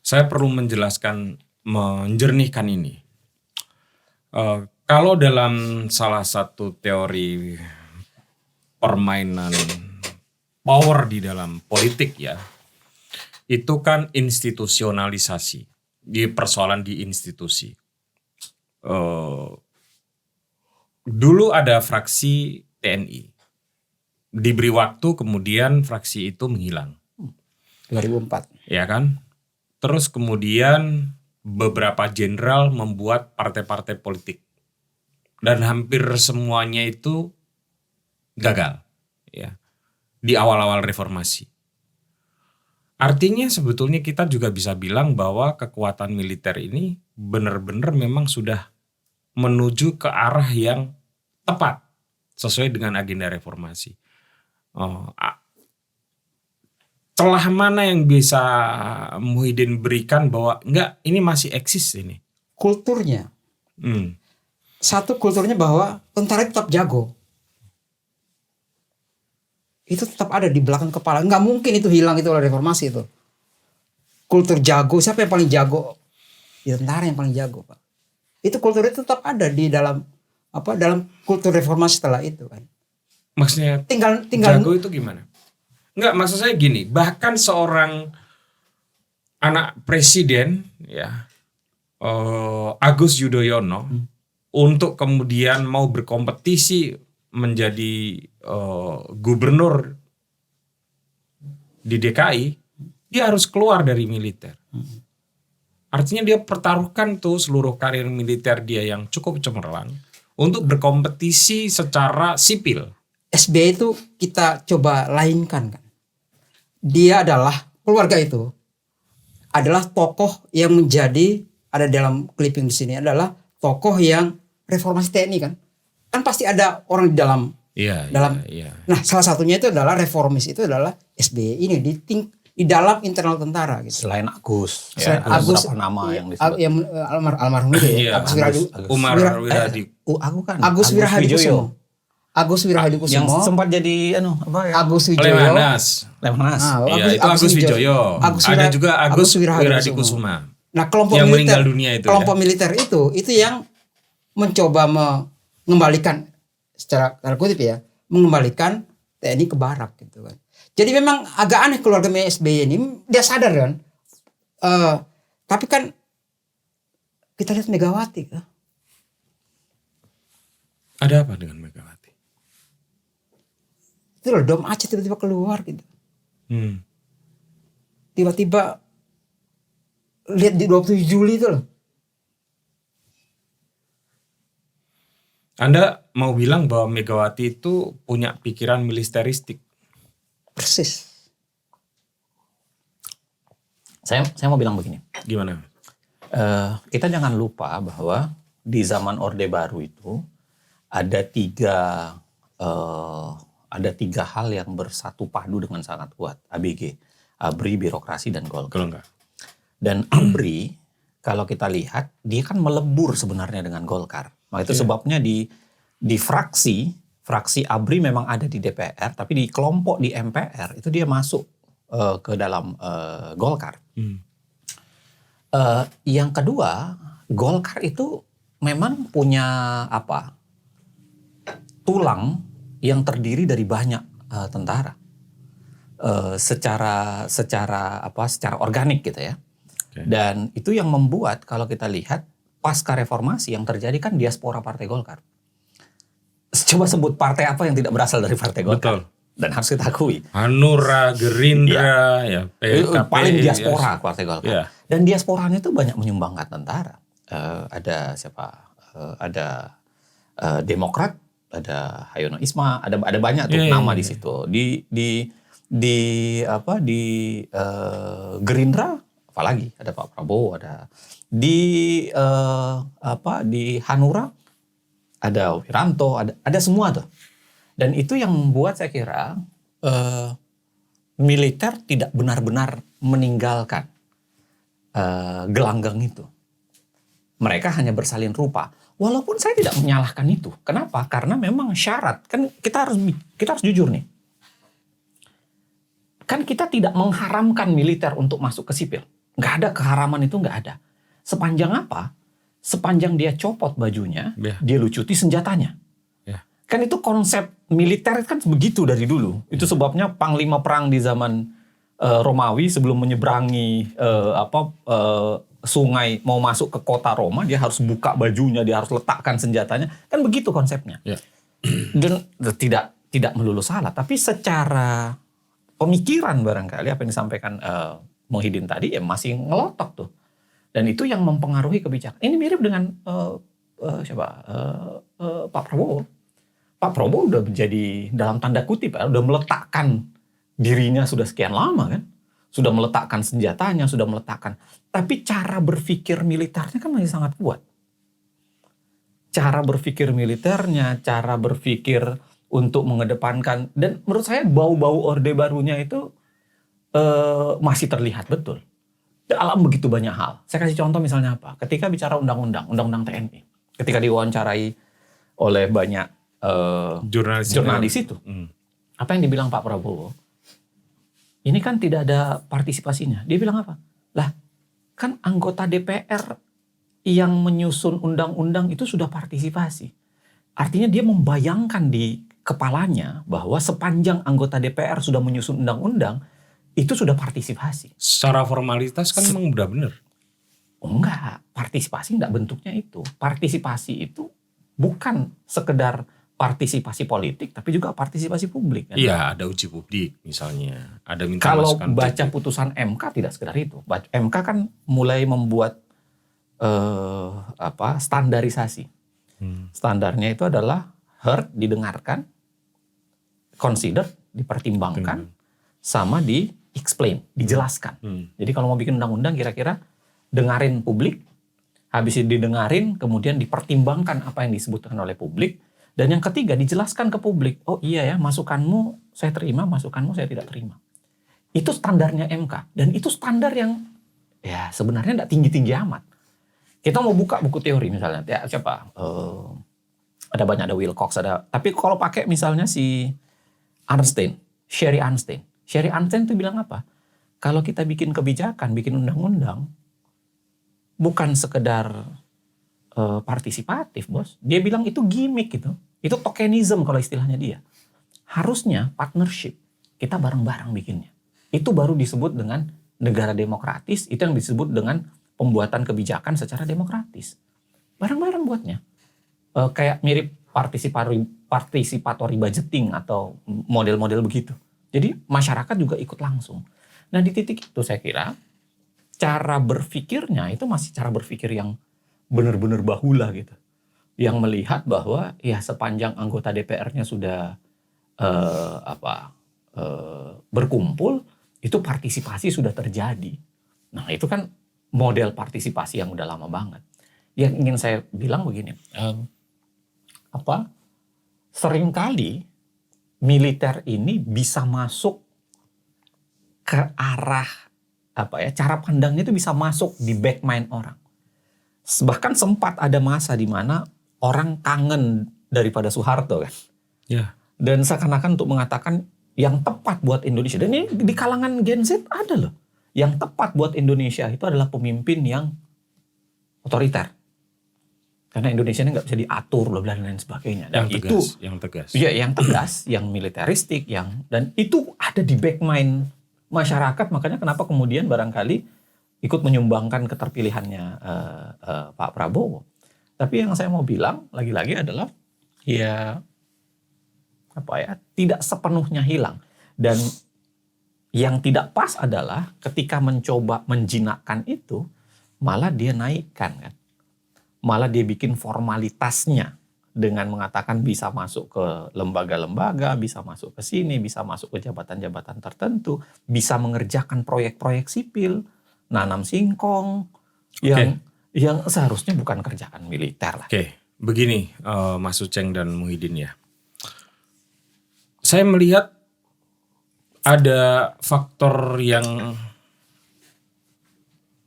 Saya perlu menjernihkan ini. Kalau dalam salah satu teori permainan power di dalam politik ya, itu kan institusionalisasi, di persoalan di institusi. Dulu ada fraksi TNI, diberi waktu kemudian fraksi itu menghilang. 2004. Ya kan? Terus kemudian beberapa jenderal membuat partai-partai politik. Dan hampir semuanya itu gagal. Ya. Di awal-awal reformasi. Artinya sebetulnya kita juga bisa bilang bahwa kekuatan militer ini benar-benar memang sudah menuju ke arah yang tepat. Sesuai dengan agenda reformasi. Celah mana yang bisa Muhyiddin berikan bahwa enggak, ini masih eksis ini? Kulturnya. Satu, kulturnya bahwa tentara tetap jago. Itu tetap ada di belakang kepala. Enggak mungkin itu hilang itu oleh reformasi itu. Kultur jago, siapa yang paling jago? Ya tentara yang paling jago, Pak. Itu kultur itu tetap ada di dalam dalam kultur reformasi setelah itu kan. Maksudnya tinggal jago itu gimana? Enggak, maksud saya gini, bahkan seorang anak presiden ya, Agus Yudhoyono untuk kemudian mau berkompetisi menjadi gubernur di DKI, dia harus keluar dari militer. Artinya dia pertaruhkan tuh seluruh karir militer dia yang cukup cemerlang untuk berkompetisi secara sipil. SBY itu kita coba lainkan kan. Dia adalah, keluarga itu adalah tokoh yang menjadi, ada dalam clipping di sini, adalah tokoh yang reformasi TNI kan. Kan pasti ada orang di dalam. Iya. Nah, salah satunya itu adalah reformis itu adalah SBY ini di dalam internal tentara gitu. Selain Agus, Selain ada Agus, beberapa nama yang disebut. yang almarhum itu ya. Agus Wirahadikusumo. Agus Wirahadikusumo. Yang sempat jadi Agus Wijoyo. Lemhanas. Iya, itu Agus Wijoyo. Ada juga Agus Wirahadikusuma. Nah, kelompok yang militer, meninggal dunia itu. Kelompok militer itu yang mencoba mengembalikan secara tanda kutip ya, mengembalikan TNI ke barak gitu kan. Jadi memang agak aneh keluarga SBY ini, dia sadar kan. Tapi kan kita lihat Megawati kan. Ada apa dengan Megawati? Itu loh, Dom Aceh tiba-tiba keluar gitu. Tiba-tiba lihat di 27 Juli itu loh. Anda mau bilang bahwa Megawati itu punya pikiran militeristik? Persis. Saya mau bilang begini. Gimana? Kita jangan lupa bahwa di zaman Orde Baru itu ada tiga hal yang bersatu padu dengan sangat kuat. ABG, ABRI, birokrasi, dan Golkar. Dan ABRI, kalau kita lihat, dia kan melebur sebenarnya dengan Golkar. Nah, itu sebabnya di fraksi ABRI memang ada di DPR, tapi di kelompok di MPR itu dia masuk ke dalam Golkar. Yang kedua, Golkar itu memang punya tulang yang terdiri dari banyak tentara secara organik gitu ya. Dan itu yang membuat kalau kita lihat pasca reformasi yang terjadi kan diaspora Partai Golkar. Coba sebut partai apa yang tidak berasal dari Partai Golkar. Betul. Dan harus kita akui. Hanura, Gerindra, PKP. Paling diaspora Partai Golkar. Ya. Dan diasporanya itu banyak menyumbangkan tentara. Ada siapa? Ada Demokrat, ada Hayono Isma, ada banyak tuh nama di situ. Di Gerindra apalagi ada Pak Prabowo, ada Di Hanura ada Wiranto, ada semua tuh. Dan itu yang membuat saya kira militer tidak benar-benar meninggalkan gelanggang itu. Mereka hanya bersalin rupa. Walaupun saya tidak menyalahkan itu. Kenapa? Karena memang syarat. Kan kita harus jujur nih. Kan kita tidak mengharamkan militer untuk masuk ke sipil. Nggak ada keharaman itu, nggak ada. Sepanjang apa? Sepanjang dia copot bajunya, dia lucuti senjatanya. Kan itu konsep militer kan begitu dari dulu. Itu sebabnya panglima perang di zaman Romawi sebelum menyeberangi sungai mau masuk ke kota Roma, dia harus buka bajunya, dia harus letakkan senjatanya. Kan begitu konsepnya. Dan tidak melulu salah, tapi secara pemikiran barangkali apa yang disampaikan Muhyiddin tadi ya masih ngelotok tuh. Dan itu yang mempengaruhi kebijakan. Ini mirip dengan Pak Prabowo. Pak Prabowo udah menjadi dalam tanda kutip udah meletakkan dirinya sudah sekian lama kan. Sudah meletakkan senjatanya, sudah meletakkan. Tapi cara berpikir militernya kan masih sangat kuat. Cara berpikir militernya, cara berpikir untuk mengedepankan. Dan menurut saya bau-bau Orde Barunya itu masih terlihat betul. Dalam begitu banyak hal. Saya kasih contoh misalnya apa. Ketika bicara undang-undang TNI. Ketika diwawancarai oleh banyak jurnalis itu. Apa yang dibilang Pak Prabowo? Ini kan tidak ada partisipasinya. Dia bilang apa? Lah, kan anggota DPR yang menyusun undang-undang itu sudah partisipasi. Artinya dia membayangkan di kepalanya bahwa sepanjang anggota DPR sudah menyusun undang-undang, itu sudah partisipasi. Secara formalitas kan memang udah benar. Oh enggak, partisipasi enggak bentuknya itu. Partisipasi itu bukan sekedar partisipasi politik, tapi juga partisipasi publik. Kan? Iya, ada uji publik misalnya. Ada minta kalau masukan baca publik. putusan MK tidak sekedar itu. MK kan mulai membuat standarisasi. Standarnya itu adalah heard, didengarkan, consider, dipertimbangkan, sama di-explain, dijelaskan. Jadi kalau mau bikin undang-undang kira-kira dengarin publik, habis itu didengarin, kemudian dipertimbangkan apa yang disebutkan oleh publik, dan yang ketiga dijelaskan ke publik. Oh iya ya, masukanmu saya terima, masukanmu saya tidak terima. Itu standarnya MK. Dan itu standar yang ya sebenarnya tidak tinggi-tinggi amat. Kita mau buka buku teori misalnya. Ya, siapa? Ada banyak, ada Wilcox, ada. Tapi kalau pakai misalnya si Arnstein, Sherry Arnstein. Sherry Arnstein itu bilang apa? Kalau kita bikin kebijakan, bikin undang-undang, bukan sekedar partisipatif, bos. Dia bilang itu gimmick gitu. Itu tokenism kalau istilahnya dia. Harusnya partnership. Kita bareng-bareng bikinnya. Itu baru disebut dengan negara demokratis. Itu yang disebut dengan pembuatan kebijakan secara demokratis. Bareng-bareng buatnya. Kayak mirip participatory budgeting atau model-model begitu. Jadi masyarakat juga ikut langsung. Nah di titik itu saya kira cara berpikirnya itu masih cara berpikir yang benar-benar bahula gitu. Yang melihat bahwa ya sepanjang anggota DPR-nya sudah berkumpul, itu partisipasi sudah terjadi. Nah itu kan model partisipasi yang udah lama banget. Yang ingin saya bilang begini, seringkali militer ini bisa masuk ke arah cara pandangnya itu bisa masuk di back mind orang. Bahkan sempat ada masa di mana orang kangen daripada Soeharto kan. Ya. Dan seakan-akan untuk mengatakan yang tepat buat Indonesia. Dan ini di kalangan Gen Z ada loh. Yang tepat buat Indonesia itu adalah pemimpin yang otoriter. Karena Indonesia ini nggak bisa diatur loh dan lain sebagainya. Dan yang tegas. Iya, yang tegas, yang militeristik, dan itu ada di back mind masyarakat. Makanya kenapa kemudian barangkali ikut menyumbangkan keterpilihannya Pak Prabowo. Tapi yang saya mau bilang lagi-lagi adalah tidak sepenuhnya hilang. Dan yang tidak pas adalah ketika mencoba menjinakkan itu, malah dia naikkan kan. Malah dia bikin formalitasnya dengan mengatakan bisa masuk ke lembaga-lembaga, bisa masuk ke sini, bisa masuk ke jabatan-jabatan tertentu, bisa mengerjakan proyek-proyek sipil, nanam singkong, yang yang seharusnya bukan kerjaan militer lah. Oke, begini Mas Uceng dan Muhyiddin ya. Saya melihat ada faktor yang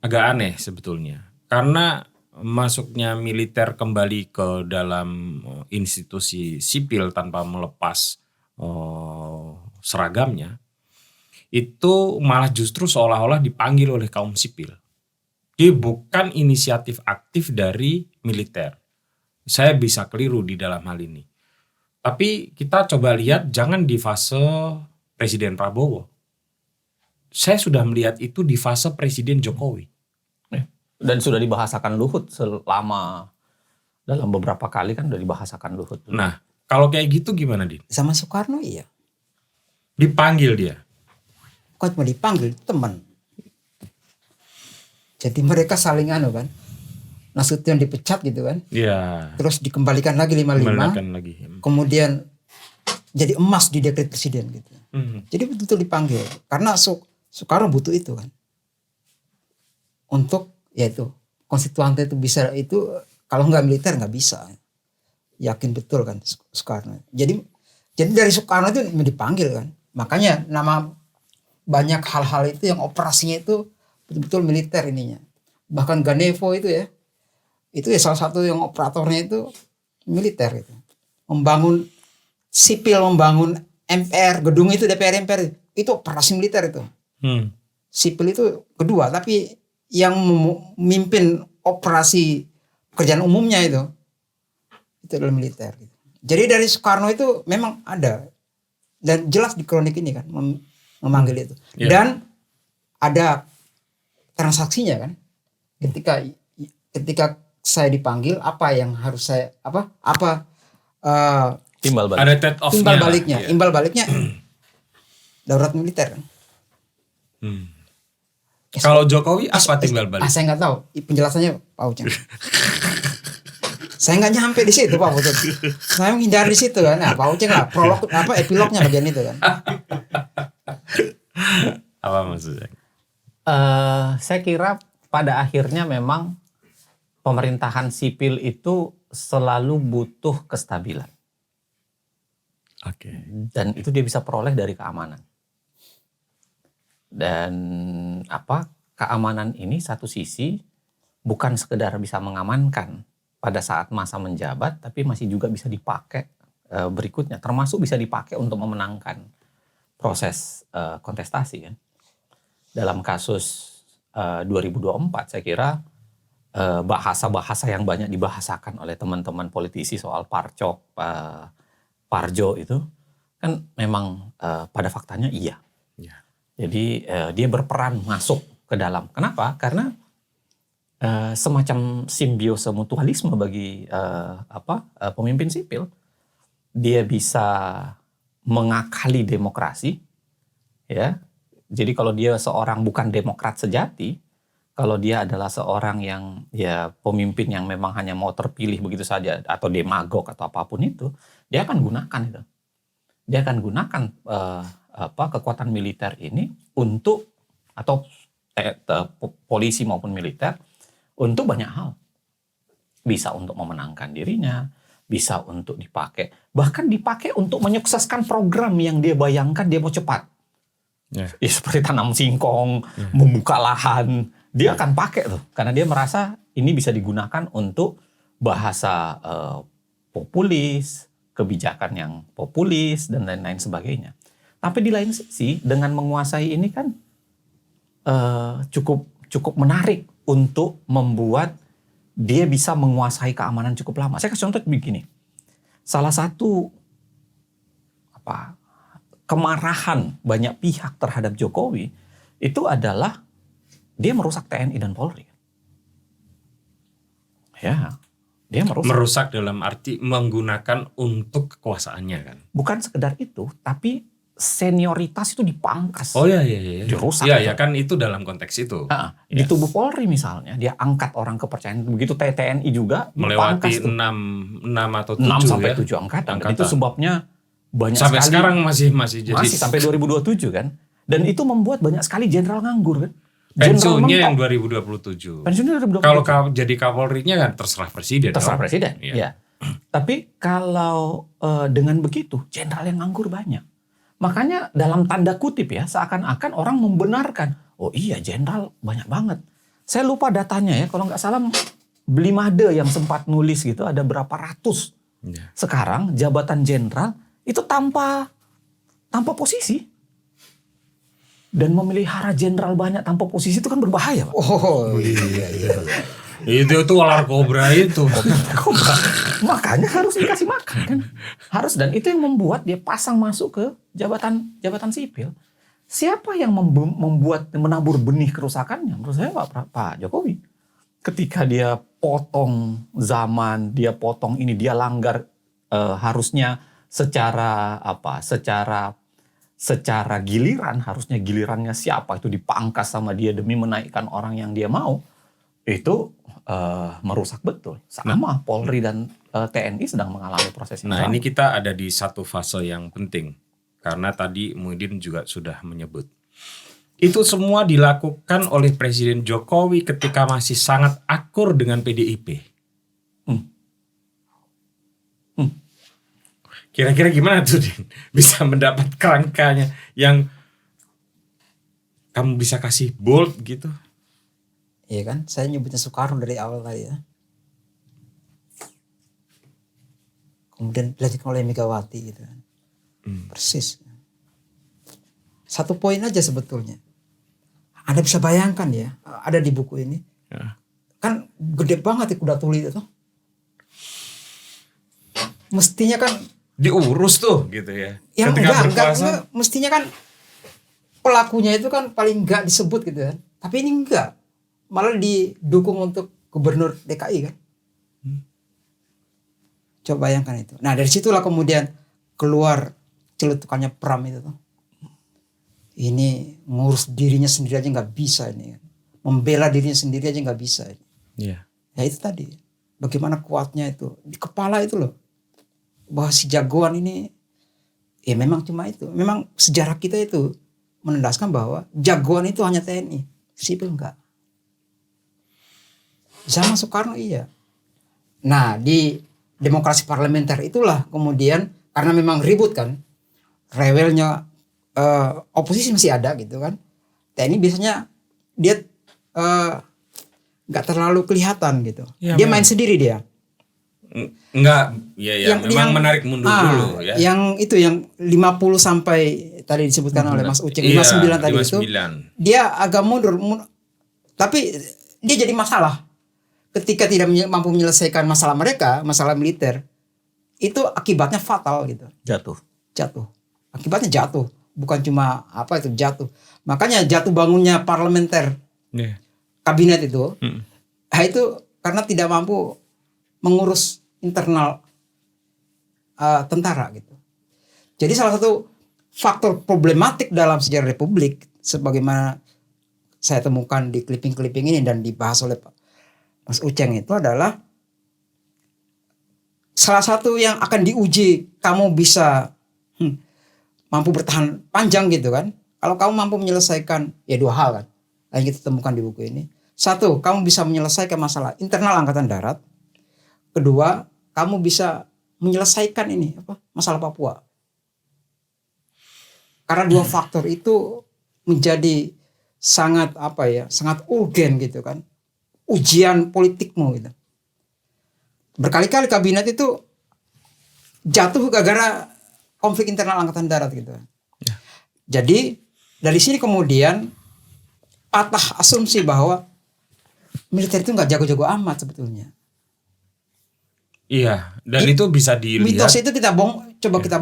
agak aneh sebetulnya. Karena masuknya militer kembali ke dalam institusi sipil tanpa melepas seragamnya, itu malah justru seolah-olah dipanggil oleh kaum sipil. Dia bukan inisiatif aktif dari militer. Saya bisa keliru di dalam hal ini. Tapi kita coba lihat jangan di fase Presiden Prabowo. Saya sudah melihat itu di fase Presiden Jokowi. Dan sudah dibahasakan Luhut selama dalam beberapa kali kan sudah dibahasakan Luhut. Nah, kalau kayak gitu gimana, Din? Sama Soekarno iya. Dipanggil dia. Kok cuma dipanggil teman. Jadi mereka saling kan. Nasution dipecat gitu kan. Iya. Terus dikembalikan lagi 55. Kembalikan lagi. Kemudian jadi emas di dekret presiden gitu. Jadi betul-betul dipanggil. Karena Soekarno butuh itu kan. Untuk yaitu konstituante itu bisa itu kalau nggak militer nggak bisa. Yakin betul kan Soekarno. Jadi dari Soekarno itu dipanggil kan. Makanya nama banyak hal-hal itu yang operasinya itu betul-betul militer ininya. Bahkan Ganevo itu ya. Itu ya salah satu yang operatornya itu militer itu. Membangun sipil, membangun MPR, gedung itu DPR MPR itu operasi militer itu. Sipil itu kedua, tapi yang memimpin operasi pekerjaan umumnya itu adalah militer. Jadi dari Soekarno itu memang ada dan jelas di kronik ini kan memanggil itu. Dan ada transaksinya kan. Ketika saya dipanggil apa yang harus saya Timbal balik. Ada trade-off-nya. Imbal baliknya darurat militer kan. Kalau Jokowi apa timbal balik? Saya nggak tahu penjelasannya Pak Uceng. Saya nggak nyampe di situ Pak Uceng. Saya menghindari di situ kan. Nah, Pak Uceng lah prolog epilognya bagian itu kan. Apa maksudnya? Saya kira pada akhirnya memang pemerintahan sipil itu selalu butuh kestabilan. Oke. Dan itu dia bisa peroleh dari keamanan. Dan keamanan ini satu sisi bukan sekedar bisa mengamankan pada saat masa menjabat, tapi masih juga bisa dipakai berikutnya, termasuk bisa dipakai untuk memenangkan proses kontestasi kan. Dalam kasus 2024 saya kira bahasa-bahasa yang banyak dibahasakan oleh teman-teman politisi soal Parcok, Parjo itu kan memang pada faktanya iya. Jadi dia berperan masuk ke dalam. Kenapa? Karena semacam simbiose mutualisme bagi pemimpin sipil. Dia bisa mengakali demokrasi, ya. Jadi kalau dia seorang bukan demokrat sejati, kalau dia adalah seorang yang ya pemimpin yang memang hanya mau terpilih begitu saja atau demagog atau apapun itu, dia akan gunakan itu. Dia akan gunakan kekuatan militer ini untuk atau polisi maupun militer untuk banyak hal. Bisa untuk memenangkan dirinya, bisa untuk dipakai, bahkan dipakai untuk menyukseskan program yang dia bayangkan dia mau cepat. Ya, seperti tanam singkong, membuka lahan, dia akan pakai tuh karena dia merasa ini bisa digunakan untuk bahasa populis, kebijakan yang populis dan lain-lain sebagainya. Tapi di lain sisi dengan menguasai ini kan cukup menarik untuk membuat dia bisa menguasai keamanan cukup lama. Saya kasih contoh begini. Salah satu kemarahan banyak pihak terhadap Jokowi itu adalah dia merusak TNI dan Polri. Ya, dia merusak dalam arti menggunakan untuk kekuasaannya kan. Bukan sekedar itu, tapi senioritas itu dipangkas. Oh iya. Dirusak. Iya kan itu dalam konteks itu. Di tubuh Polri misalnya, dia angkat orang kepercayaan. Begitu TNI juga melewati 6 atau 7 sampai 7 angkatan. Dan itu sebabnya banyak sampai sekali. Sekarang masih jadi. Masih sampai 2027 kan. Dan itu membuat banyak sekali jenderal nganggur kan. Pensiunnya yang mentok. 2027. Pensiunnya 2027. Kalau jadi Kapolrinya kan terserah presiden. Terserah dong. presiden. Iya. Ya. Tapi kalau dengan begitu jenderal yang nganggur banyak. Makanya dalam tanda kutip ya seakan-akan orang membenarkan. Oh iya jenderal banyak banget. Saya lupa datanya ya. Kalau nggak salah Blimade yang sempat nulis gitu ada berapa ratus. Iya. Sekarang jabatan jenderal itu tanpa posisi. Dan memelihara jenderal banyak tanpa posisi itu kan berbahaya, Pak. Oh iya. Itu ular kobra itu. Makanya harus dikasih makan kan. Harus, dan itu yang membuat dia pasang masuk ke jabatan sipil. Siapa yang membuat menabur benih kerusakannya? Menurut saya Pak Jokowi. Ketika dia potong zaman, dia potong ini, dia langgar harusnya secara giliran, harusnya gilirannya siapa itu dipangkas sama dia demi menaikkan orang yang dia mau, itu merusak betul. Sama Polri dan TNI sedang mengalami proses yang Nah sama. ini kita ada di satu fase yang penting. Karena tadi Muhyiddin juga sudah menyebut. Itu semua dilakukan oleh Presiden Jokowi ketika masih sangat akur dengan PDIP. Kira-kira gimana tuh Din? Bisa mendapat kerangkanya yang kamu bisa kasih bold gitu? Iya kan, saya nyebutnya Soekarno dari awal tadi ya. Kemudian dilanjutkan oleh Megawati gitu kan. Persis. Satu poin aja sebetulnya. Anda bisa bayangkan ya, ada di buku ini. Ya. Kan gede banget ya kuda tuli itu. Mestinya kan Diurus tuh gitu ya. yang Ketika enggak, berkuasa. mestinya kan pelakunya itu kan paling enggak disebut gitu kan. Tapi ini enggak. Malah didukung untuk gubernur DKI kan. Coba bayangkan itu. Nah dari situlah kemudian keluar celutukannya Pram itu tuh. Ini ngurus dirinya sendiri aja nggak bisa ini kan. Membela dirinya sendiri aja nggak bisa ini. Iya. Ya itu tadi. Bagaimana kuatnya itu. Di kepala itu loh. Bahwa si jagoan ini. Ya memang cuma itu. Memang sejarah kita itu menandaskan bahwa jagoan itu hanya TNI. Sipil enggak. Zaman Soekarno iya. Nah di demokrasi parlementer itulah kemudian. Karena memang ribut kan. Rewelnya oposisi masih ada gitu kan. TNI biasanya dia nggak terlalu kelihatan gitu. Ya, Dia memang. main sendiri dia. Enggak, ya memang menarik mundur dulu ya. Yang itu yang 50 sampai tadi disebutkan oleh Mas Uceng 59 tadi 59. itu. Dia agak mundur. Tapi dia jadi masalah. Ketika tidak mampu menyelesaikan masalah mereka, masalah militer, itu akibatnya fatal gitu. Jatuh. Akibatnya jatuh. Bukan cuma jatuh. Makanya jatuh bangunnya parlementer kabinet itu. Nah, itu karena tidak mampu mengurus internal tentara gitu. Jadi salah satu faktor problematik dalam sejarah Republik sebagaimana saya temukan di clipping-clipping ini dan dibahas oleh Pak Mas Uceng itu adalah salah satu yang akan diuji kamu bisa mampu bertahan panjang gitu kan. Kalau kamu mampu menyelesaikan ya dua hal kan yang kita temukan di buku ini. Satu, kamu bisa menyelesaikan masalah internal Angkatan Darat. Kedua, kamu bisa menyelesaikan masalah Papua. Karena dua faktor itu menjadi sangat sangat urgen gitu kan. Ujian politikmu gitu. Berkali-kali kabinet itu jatuh gara-gara konflik internal Angkatan Darat gitu. Ya. Jadi dari sini kemudian patah asumsi bahwa militer itu nggak jago-jago amat sebetulnya. Iya, dan itu bisa dilihat. Mitos itu kita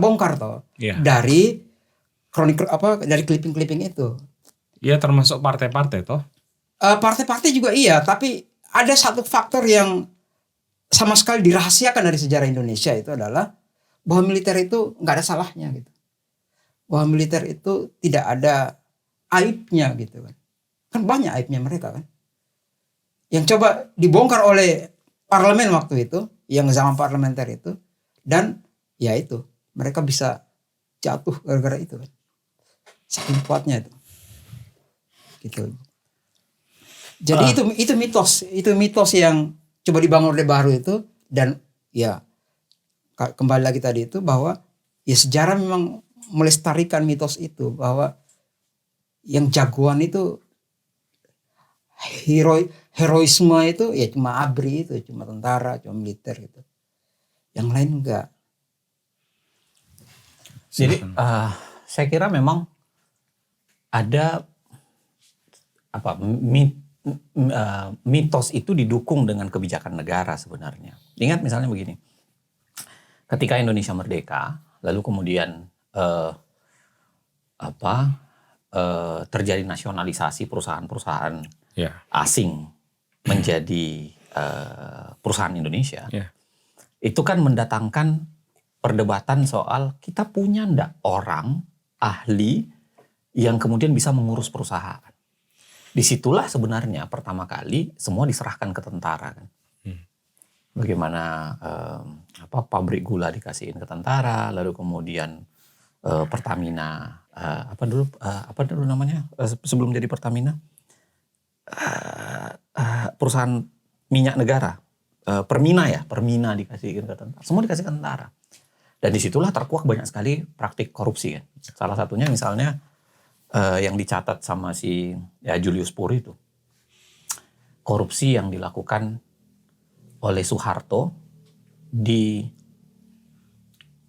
bongkar toh. Iya. Dari dari clipping-clipping itu. Iya, termasuk partai-partai toh. Partai-partai juga iya, tapi ada satu faktor yang sama sekali dirahasiakan dari sejarah Indonesia itu adalah bahwa militer itu nggak ada salahnya gitu. Bahwa militer itu tidak ada aibnya gitu kan. Kan banyak aibnya mereka kan. Yang coba dibongkar oleh parlemen waktu itu, yang zaman parlementer itu, dan ya itu mereka bisa jatuh gara-gara itu kan. Saking kuatnya itu. Gitu. Jadi itu mitos yang coba dibangun Orde Baru itu. Dan ya kembali lagi tadi itu bahwa ya sejarah memang melestarikan mitos itu bahwa yang jagoan itu heroisme itu ya cuma ABRI itu, cuma tentara, cuma militer gitu. Yang lain enggak. Jadi saya kira memang ada mitos itu didukung dengan kebijakan negara sebenarnya. Ingat misalnya begini, ketika Indonesia merdeka, lalu kemudian terjadi nasionalisasi perusahaan-perusahaan asing menjadi perusahaan Indonesia, itu kan mendatangkan perdebatan soal kita punya ndak orang ahli yang kemudian bisa mengurus perusahaan. Disitulah sebenarnya pertama kali semua diserahkan ke tentara kan. Bagaimana pabrik gula dikasihin ke tentara, lalu kemudian Pertamina apa dulu namanya sebelum jadi Pertamina, perusahaan minyak negara, Permina dikasihin ke tentara, semua dikasih ke tentara. Dan disitulah terkuak banyak sekali praktik korupsi kan. Salah satunya misalnya yang dicatat sama si Julius Pur itu, korupsi yang dilakukan oleh Soeharto di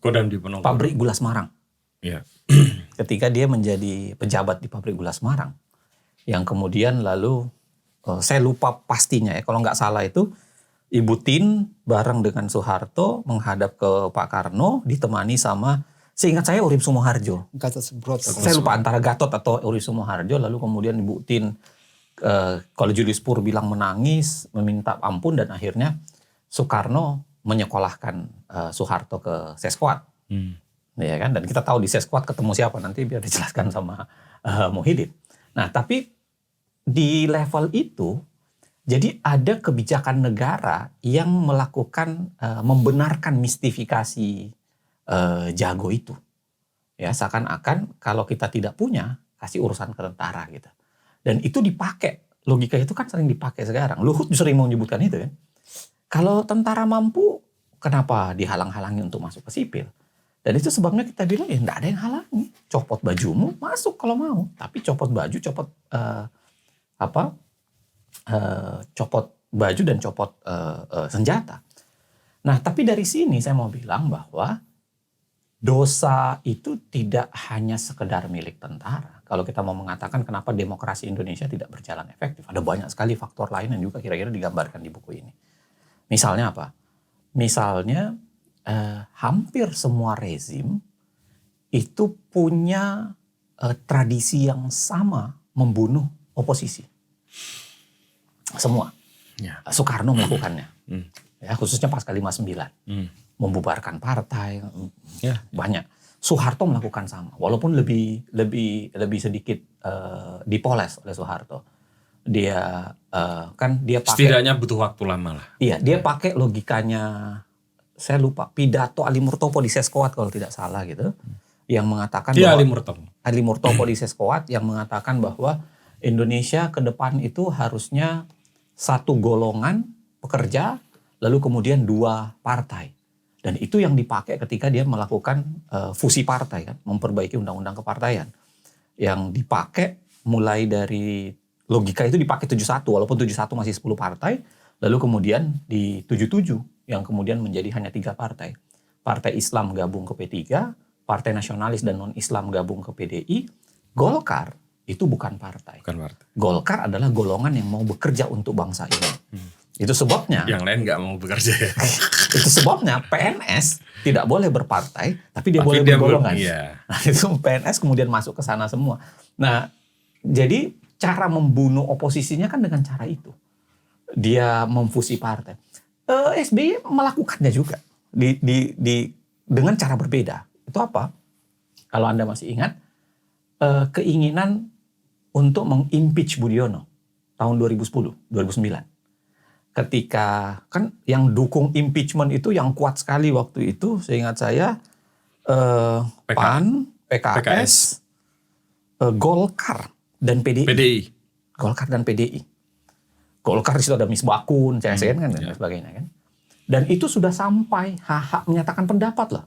pabrik gula Semarang. Ketika dia menjadi pejabat di pabrik gula Semarang, yang kemudian lalu saya lupa pastinya ya, kalau nggak salah itu Ibu Tin bareng dengan Soeharto menghadap ke Pak Karno ditemani sama, seingat saya, Urip Sumoharjo. Gatot Subroto. Saya lupa antara Gatot atau Urip Sumoharjo. Lalu kemudian Ibu Tin, kalau Julius Pur bilang menangis, meminta ampun, dan akhirnya Soekarno menyekolahkan Soeharto ke Seskuat. Ya kan? Dan kita tahu di Seskuat ketemu siapa, nanti biar dijelaskan sama Muhyiddin. Nah, tapi di level itu, jadi ada kebijakan negara yang melakukan membenarkan mistifikasi jago itu. Ya, seakan-akan kalau kita tidak punya, kasih urusan ke tentara gitu. Dan itu dipakai, logika itu kan sering dipakai sekarang. Luhut sering menyebutkan itu kan. Kalau tentara mampu, kenapa dihalang-halangi untuk masuk ke sipil? Dan itu sebabnya kita bilang ya enggak ada yang halangi. Copot bajumu, masuk kalau mau. Tapi copot baju, copot baju dan copot senjata. Nah, tapi dari sini saya mau bilang bahwa dosa itu tidak hanya sekedar milik tentara. Kalau kita mau mengatakan kenapa demokrasi Indonesia tidak berjalan efektif, ada banyak sekali faktor lain yang juga kira-kira digambarkan di buku ini. Misalnya apa? Misalnya hampir semua rezim itu punya tradisi yang sama membunuh oposisi. Semua. Soekarno melakukannya. Ya, khususnya pasca 59. Membubarkan partai, banyak. Soeharto melakukan sama, walaupun lebih sedikit dipoles oleh Soeharto. Dia dia pakai, setidaknya butuh waktu lama lah. Iya, dia pakai logikanya, saya lupa, pidato Ali Murtopo di Seskuat kalau tidak salah gitu, yang mengatakan bahwa Ali Murtopo di Seskuat yang mengatakan bahwa Indonesia ke depan itu harusnya satu golongan pekerja, lalu kemudian dua partai. Dan itu yang dipakai ketika dia melakukan fusi partai, kan, memperbaiki undang-undang kepartaian. Yang dipakai mulai dari logika itu dipakai 71, walaupun 71 masih 10 partai, lalu kemudian di 77 yang kemudian menjadi hanya 3 partai. Partai Islam gabung ke P3, Partai Nasionalis dan Non-Islam gabung ke PDI, Golkar itu bukan partai. Golkar adalah golongan yang mau bekerja untuk bangsa ini. Itu sebabnya. Yang lain nggak mau bekerja. Itu sebabnya PNS tidak boleh berpartai, tapi dia boleh bergolongan. Nah, itu PNS kemudian masuk ke sana semua. Nah, jadi cara membunuh oposisinya kan dengan cara itu. Dia memfusi partai. SBY melakukannya juga dengan cara berbeda. Itu apa? Kalau Anda masih ingat, keinginan untuk mengimpeach Budiono tahun 2010, 2009. Ketika kan yang dukung impeachment itu yang kuat sekali waktu itu, seingat saya PAN, PKS, Golkar dan PDI. Golkar dan PDI. Golkar di situ ada Misbakun, CSN kan dan sebagainya kan. Dan itu sudah sampai hak menyatakan pendapat lah.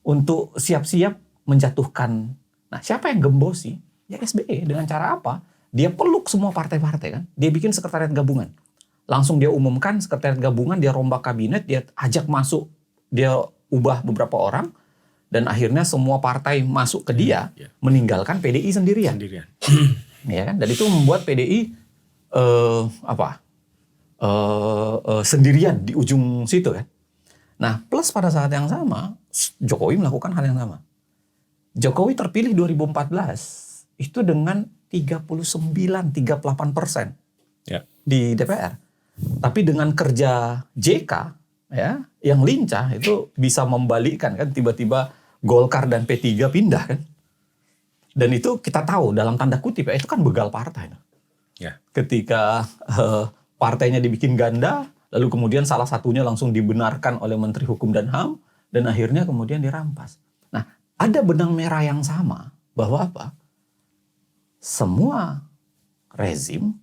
Untuk siap-siap menjatuhkan. Nah, siapa yang gembosi? Ya SBY. Dengan cara apa? Dia peluk semua partai-partai kan. Dia bikin sekretariat gabungan. Langsung dia umumkan sekretariat gabungan, dia rombak kabinet, dia ajak masuk, dia ubah beberapa orang, dan akhirnya semua partai masuk ke dia, meninggalkan PDI sendirian. Ya kan? Dan itu membuat PDI sendirian di ujung situ kan. Nah, plus pada saat yang sama, Jokowi melakukan hal yang sama. Jokowi terpilih 2014 itu dengan 39-38% di DPR. Tapi dengan kerja JK ya, yang lincah itu bisa membalikkan kan, tiba-tiba Golkar dan P3 pindah kan. Dan itu kita tahu dalam tanda kutip ya, itu kan begal partai. Ketika partainya dibikin ganda, lalu kemudian salah satunya langsung dibenarkan oleh Menteri Hukum dan HAM, dan akhirnya kemudian dirampas. Nah, ada benang merah yang sama bahwa apa? Semua rezim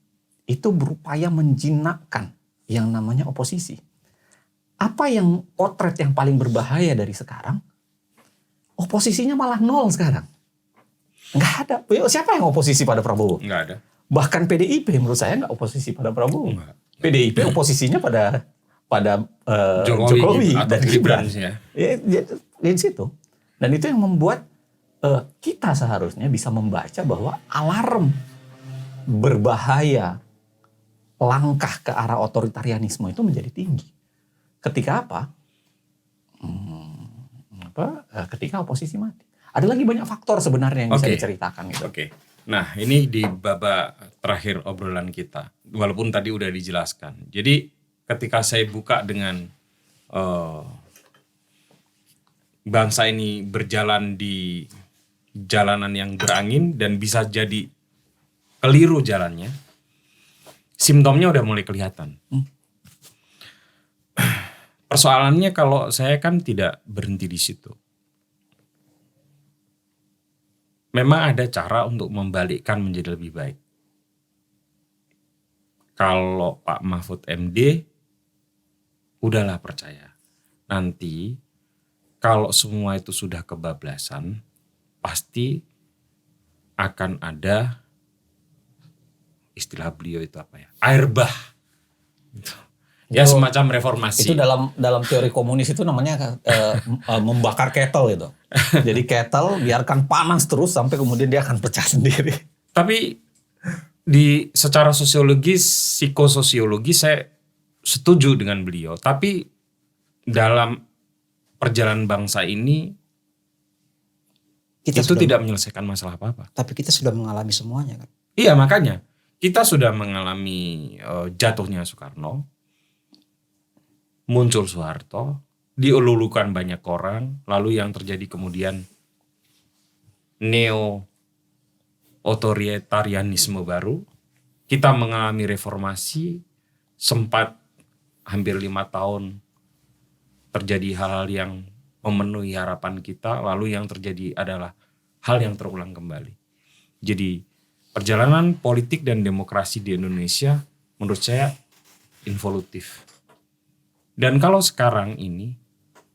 itu berupaya menjinakkan yang namanya oposisi. Apa yang potret yang paling berbahaya dari sekarang? Oposisinya malah nol sekarang. Nggak ada. Siapa yang oposisi pada Prabowo? Nggak ada. Bahkan PDIP menurut saya nggak oposisi pada Prabowo. PDIP oposisinya pada Jokowi dan Gibran. Di situ. Dan itu yang membuat kita seharusnya bisa membaca bahwa alarm berbahaya langkah ke arah otoritarianisme itu menjadi tinggi. Ketika apa? Ketika oposisi mati. Ada lagi banyak faktor sebenarnya yang bisa diceritakan gitu. Nah, ini di babak terakhir obrolan kita. Walaupun tadi udah dijelaskan. Jadi ketika saya buka dengan bangsa ini berjalan di jalanan yang berangin dan bisa jadi keliru jalannya, simptomnya udah mulai kelihatan. Persoalannya kalau saya kan tidak berhenti di situ. Memang ada cara untuk membalikkan menjadi lebih baik. Kalau Pak Mahfud MD, udahlah percaya. Nanti kalau semua itu sudah kebablasan, pasti akan ada istilah beliau itu apa ya? Air bah. Ya semacam reformasi. Itu dalam teori komunis itu namanya membakar kettle itu. Jadi kettle biarkan panas terus sampai kemudian dia akan pecah sendiri. Tapi secara sosiologis, psikososiologi saya setuju dengan beliau. Tapi dalam perjalanan bangsa ini itu tidak menyelesaikan masalah apa-apa. Tapi kita sudah mengalami semuanya kan. Iya, makanya kita sudah mengalami jatuhnya Soekarno, muncul Soeharto, dielulukan banyak orang, lalu yang terjadi kemudian neo-otoritarianisme baru. Kita mengalami reformasi, sempat hampir 5 tahun terjadi hal-hal yang memenuhi harapan kita, lalu yang terjadi adalah hal yang terulang kembali. Jadi perjalanan politik dan demokrasi di Indonesia menurut saya involutif. Dan kalau sekarang ini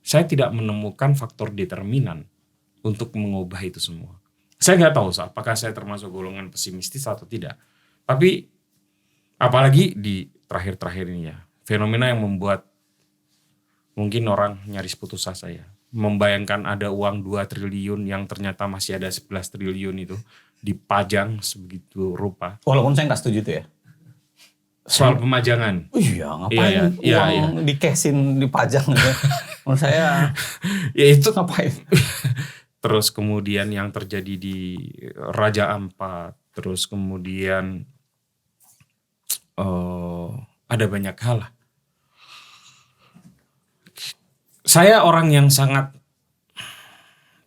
saya tidak menemukan faktor determinan untuk mengubah itu semua. Saya nggak tahu apakah saya termasuk golongan pesimistis atau tidak. Tapi apalagi di terakhir-terakhir ini ya, fenomena yang membuat mungkin orang nyaris putus asa ya. Membayangkan ada uang 2 triliun yang ternyata masih ada 11 triliun itu dipajang sebegitu rupa. Walaupun saya nggak setuju itu ya. Soal pemajangan. Iya, ngapain uang dikesin dipajang gitu. Menurut saya ya itu ngapain. Terus kemudian yang terjadi di Raja Ampat, terus kemudian ada banyak hal lah. Saya orang yang sangat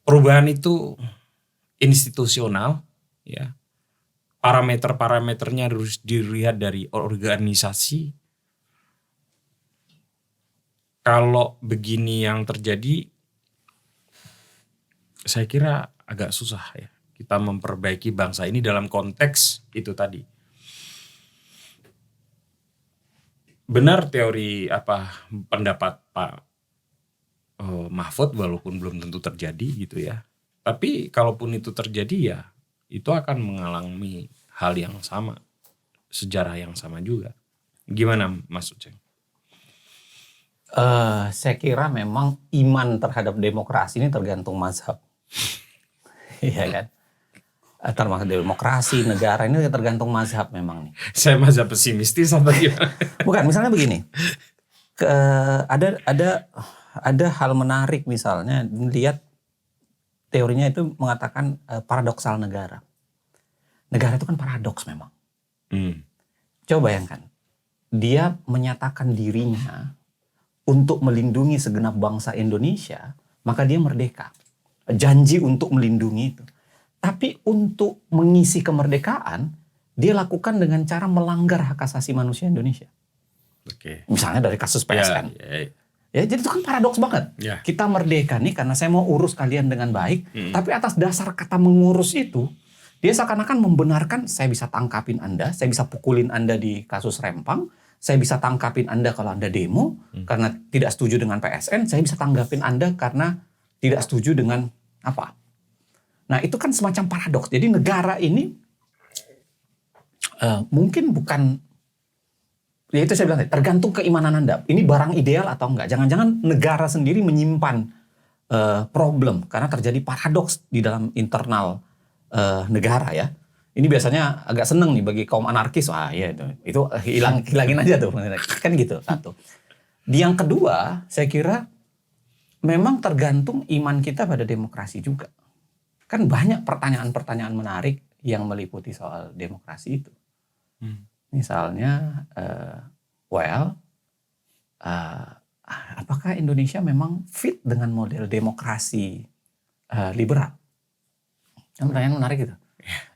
perubahan itu institusional ya. Parameter-parameternya harus dilihat dari organisasi. Kalau begini yang terjadi, saya kira agak susah ya. Kita memperbaiki bangsa ini dalam konteks itu tadi. benar teori pendapat Pak Mahfud walaupun belum tentu terjadi gitu ya. Tapi kalaupun itu terjadi ya itu akan mengalami hal yang sama, sejarah yang sama juga. Gimana Mas Uceng? Saya kira memang iman terhadap demokrasi ini tergantung mazhab. Iya kan? Termasuk demokrasi, negara ini tergantung mazhab memang nih. Saya mazhab pesimistis atau gimana? Bukan, misalnya begini. Ada hal menarik misalnya, lihat teorinya itu mengatakan paradoksal negara. Negara itu kan paradoks memang. Coba bayangkan, dia menyatakan dirinya untuk melindungi segenap bangsa Indonesia, maka dia merdeka. Janji untuk melindungi itu. Tapi untuk mengisi kemerdekaan, dia lakukan dengan cara melanggar hak asasi manusia Indonesia. Oke. Misalnya dari kasus PSN. Ya, jadi itu kan paradoks banget. Ya. Kita merdeka nih karena saya mau urus kalian dengan baik, tapi atas dasar kata mengurus itu, dia seakan-akan membenarkan saya bisa tangkapin Anda, saya bisa pukulin Anda di kasus Rempang, saya bisa tangkapin Anda kalau Anda demo karena tidak setuju dengan PSN, saya bisa tanggapin Anda karena tidak setuju dengan apa. Nah, itu kan semacam paradoks. Jadi negara ini mungkin bukan, ya itu saya bilang, tergantung keimanan Anda. Ini barang ideal atau enggak. Jangan-jangan negara sendiri menyimpan problem karena terjadi paradoks di dalam internal negara ya. Ini biasanya agak seneng nih bagi kaum anarkis. Wah ya itu hilangin aja tuh. Kan gitu, satu. Yang kedua, saya kira memang tergantung iman kita pada demokrasi juga. Kan banyak pertanyaan-pertanyaan menarik yang meliputi soal demokrasi itu. Misalnya, apakah Indonesia memang fit dengan model demokrasi liberal? Pertanyaan menarik itu.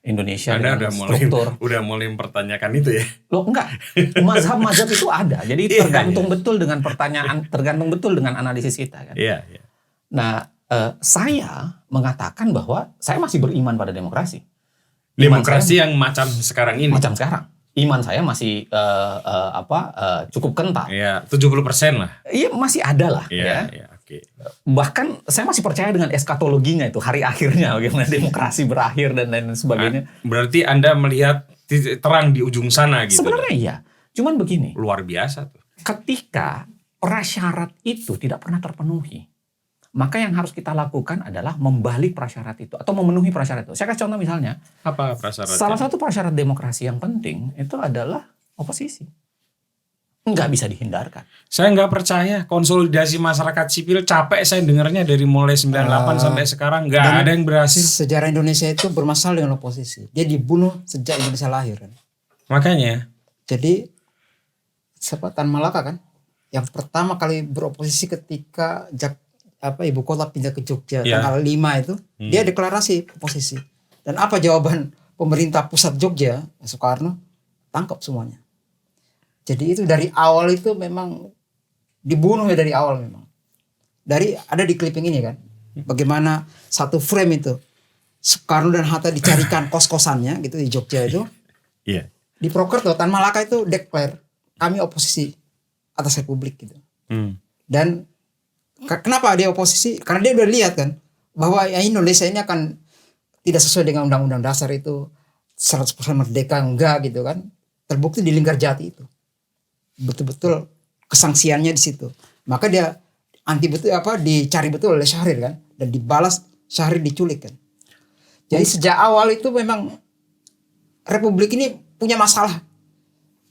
Indonesia Anda dengan struktur. udah mulai mempertanyakan itu ya? Loh enggak, mazhab-mazhab itu ada. Jadi tergantung betul dengan pertanyaan, tergantung betul dengan analisis kita kan. Iya. Nah, saya mengatakan bahwa saya masih beriman pada demokrasi. Demokrasi yang macam sekarang ini. Macam sekarang. Iman saya masih cukup kental. Iya, 70% lah. Iya, masih ada lah. Iya, Ya. oke. Bahkan saya masih percaya dengan eskatologinya itu, hari akhirnya, bagaimana demokrasi berakhir dan lain sebagainya. Berarti Anda melihat titik terang di ujung sana gitu. Sebenarnya iya. Cuman begini. Luar biasa tuh. Ketika prasyarat itu tidak pernah terpenuhi, maka yang harus kita lakukan adalah membalik prasyarat itu atau memenuhi prasyarat itu. Saya kasih contoh misalnya. Apa prasyaratnya? Salah satu prasyarat demokrasi yang penting itu adalah oposisi. Nggak bisa dihindarkan. Saya nggak percaya konsolidasi masyarakat sipil, capek saya dengarnya dari mulai 98 sampai sekarang nggak ada yang berhasil. Sejarah Indonesia itu bermasalah dengan oposisi. Dia dibunuh sejak Indonesia lahir. Makanya. Jadi Tan Malaka kan yang pertama kali beroposisi ketika ibu kota pindah ke Jogja tanggal 5 itu, dia deklarasi oposisi. Dan apa jawaban pemerintah pusat Jogja, Soekarno? Tangkap semuanya. Jadi itu dari awal itu memang dibunuh ya, dari awal memang. Ada di clipping ini kan, bagaimana satu frame itu Soekarno dan Hatta dicarikan kos-kosannya gitu di Jogja itu. Iya. Di Prokerto Tan Malaka itu declare kami oposisi atas republik gitu. Dan kenapa dia oposisi? Karena dia udah lihat kan bahwa ya Indonesia ini akan tidak sesuai dengan undang-undang dasar itu, 100% merdeka enggak gitu kan. Terbukti di Linggarjati itu. Betul-betul kesangsiannya di situ. Maka dia dicari betul oleh Syahrir kan, dan dibalas Syahrir diculik kan. Jadi sejak awal itu memang republik ini punya masalah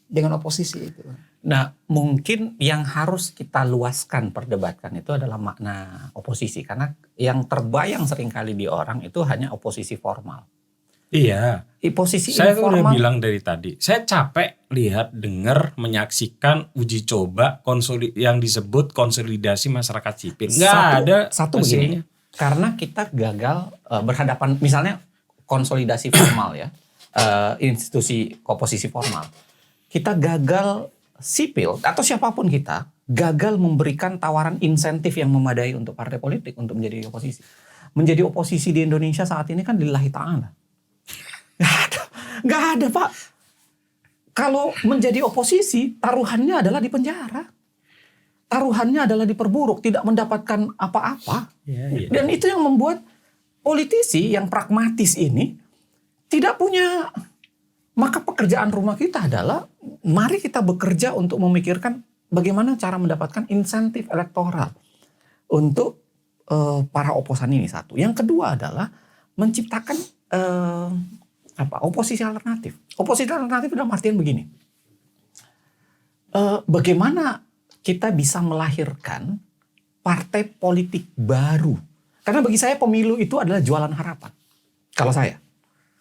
dengan oposisi itu. Nah, mungkin yang harus kita luaskan, perdebatkan itu adalah makna oposisi. Karena yang terbayang seringkali di orang itu hanya oposisi formal. Iya. Posisi saya informal. udah bilang dari tadi. Saya capek lihat, dengar, menyaksikan uji coba yang disebut konsolidasi masyarakat sipil. Nggak ada satu hasilnya. begini. Karena kita gagal berhadapan, misalnya konsolidasi formal ya, institusi oposisi formal. Kita gagal, sipil atau siapapun kita gagal memberikan tawaran insentif yang memadai untuk partai politik untuk menjadi oposisi. Menjadi oposisi di Indonesia saat ini kan lillahi ta'ala. Nggak ada Pak. kalau menjadi oposisi, taruhannya adalah di penjara. Taruhannya adalah diperburuk, tidak mendapatkan apa-apa. Dan itu yang membuat politisi yang pragmatis ini tidak punya. Maka pekerjaan rumah kita adalah, mari kita bekerja untuk memikirkan bagaimana cara mendapatkan insentif elektoral untuk para oposan ini, satu. Yang kedua adalah menciptakan oposisi alternatif. Oposisi alternatif dalam artian begini. Bagaimana kita bisa melahirkan partai politik baru? Karena bagi saya pemilu itu adalah jualan harapan. Kalau saya.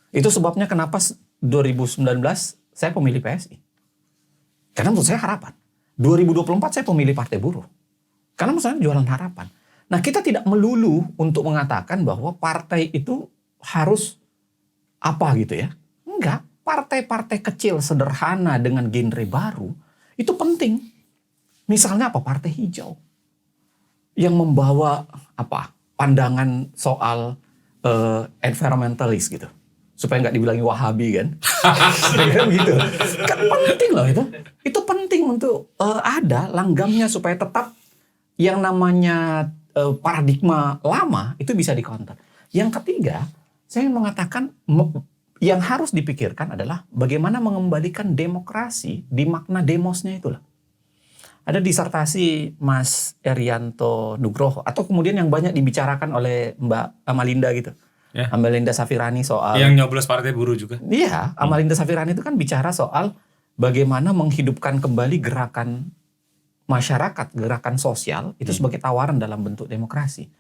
Itu sebabnya kenapa 2019 saya pemilih PSI. Karena menurut saya harapan. 2024 saya pemilih Partai Buruh. Karena menurut saya jualan harapan. Nah, kita tidak melulu untuk mengatakan bahwa partai itu harus apa gitu ya. Enggak, partai-partai kecil sederhana dengan genre baru itu penting. Misalnya apa? Partai hijau yang membawa pandangan soal environmentalis gitu, supaya nggak dibilangi Wahabi kan, gitu. Kan penting loh itu. Itu penting untuk ada langgamnya supaya tetap yang namanya paradigma lama itu bisa di-counter. Yang ketiga, saya ingin mengatakan yang harus dipikirkan adalah bagaimana mengembalikan demokrasi di makna demosnya itulah. Ada disertasi Mas Erianto Nugroho atau kemudian yang banyak dibicarakan oleh Mbak Amalinda gitu. Ya. Amalinda Safirani soal yang nyoblos Partai Buruh juga. Iya, Amalinda Safirani itu kan bicara soal bagaimana menghidupkan kembali gerakan masyarakat, gerakan sosial itu sebagai tawaran dalam bentuk demokrasi.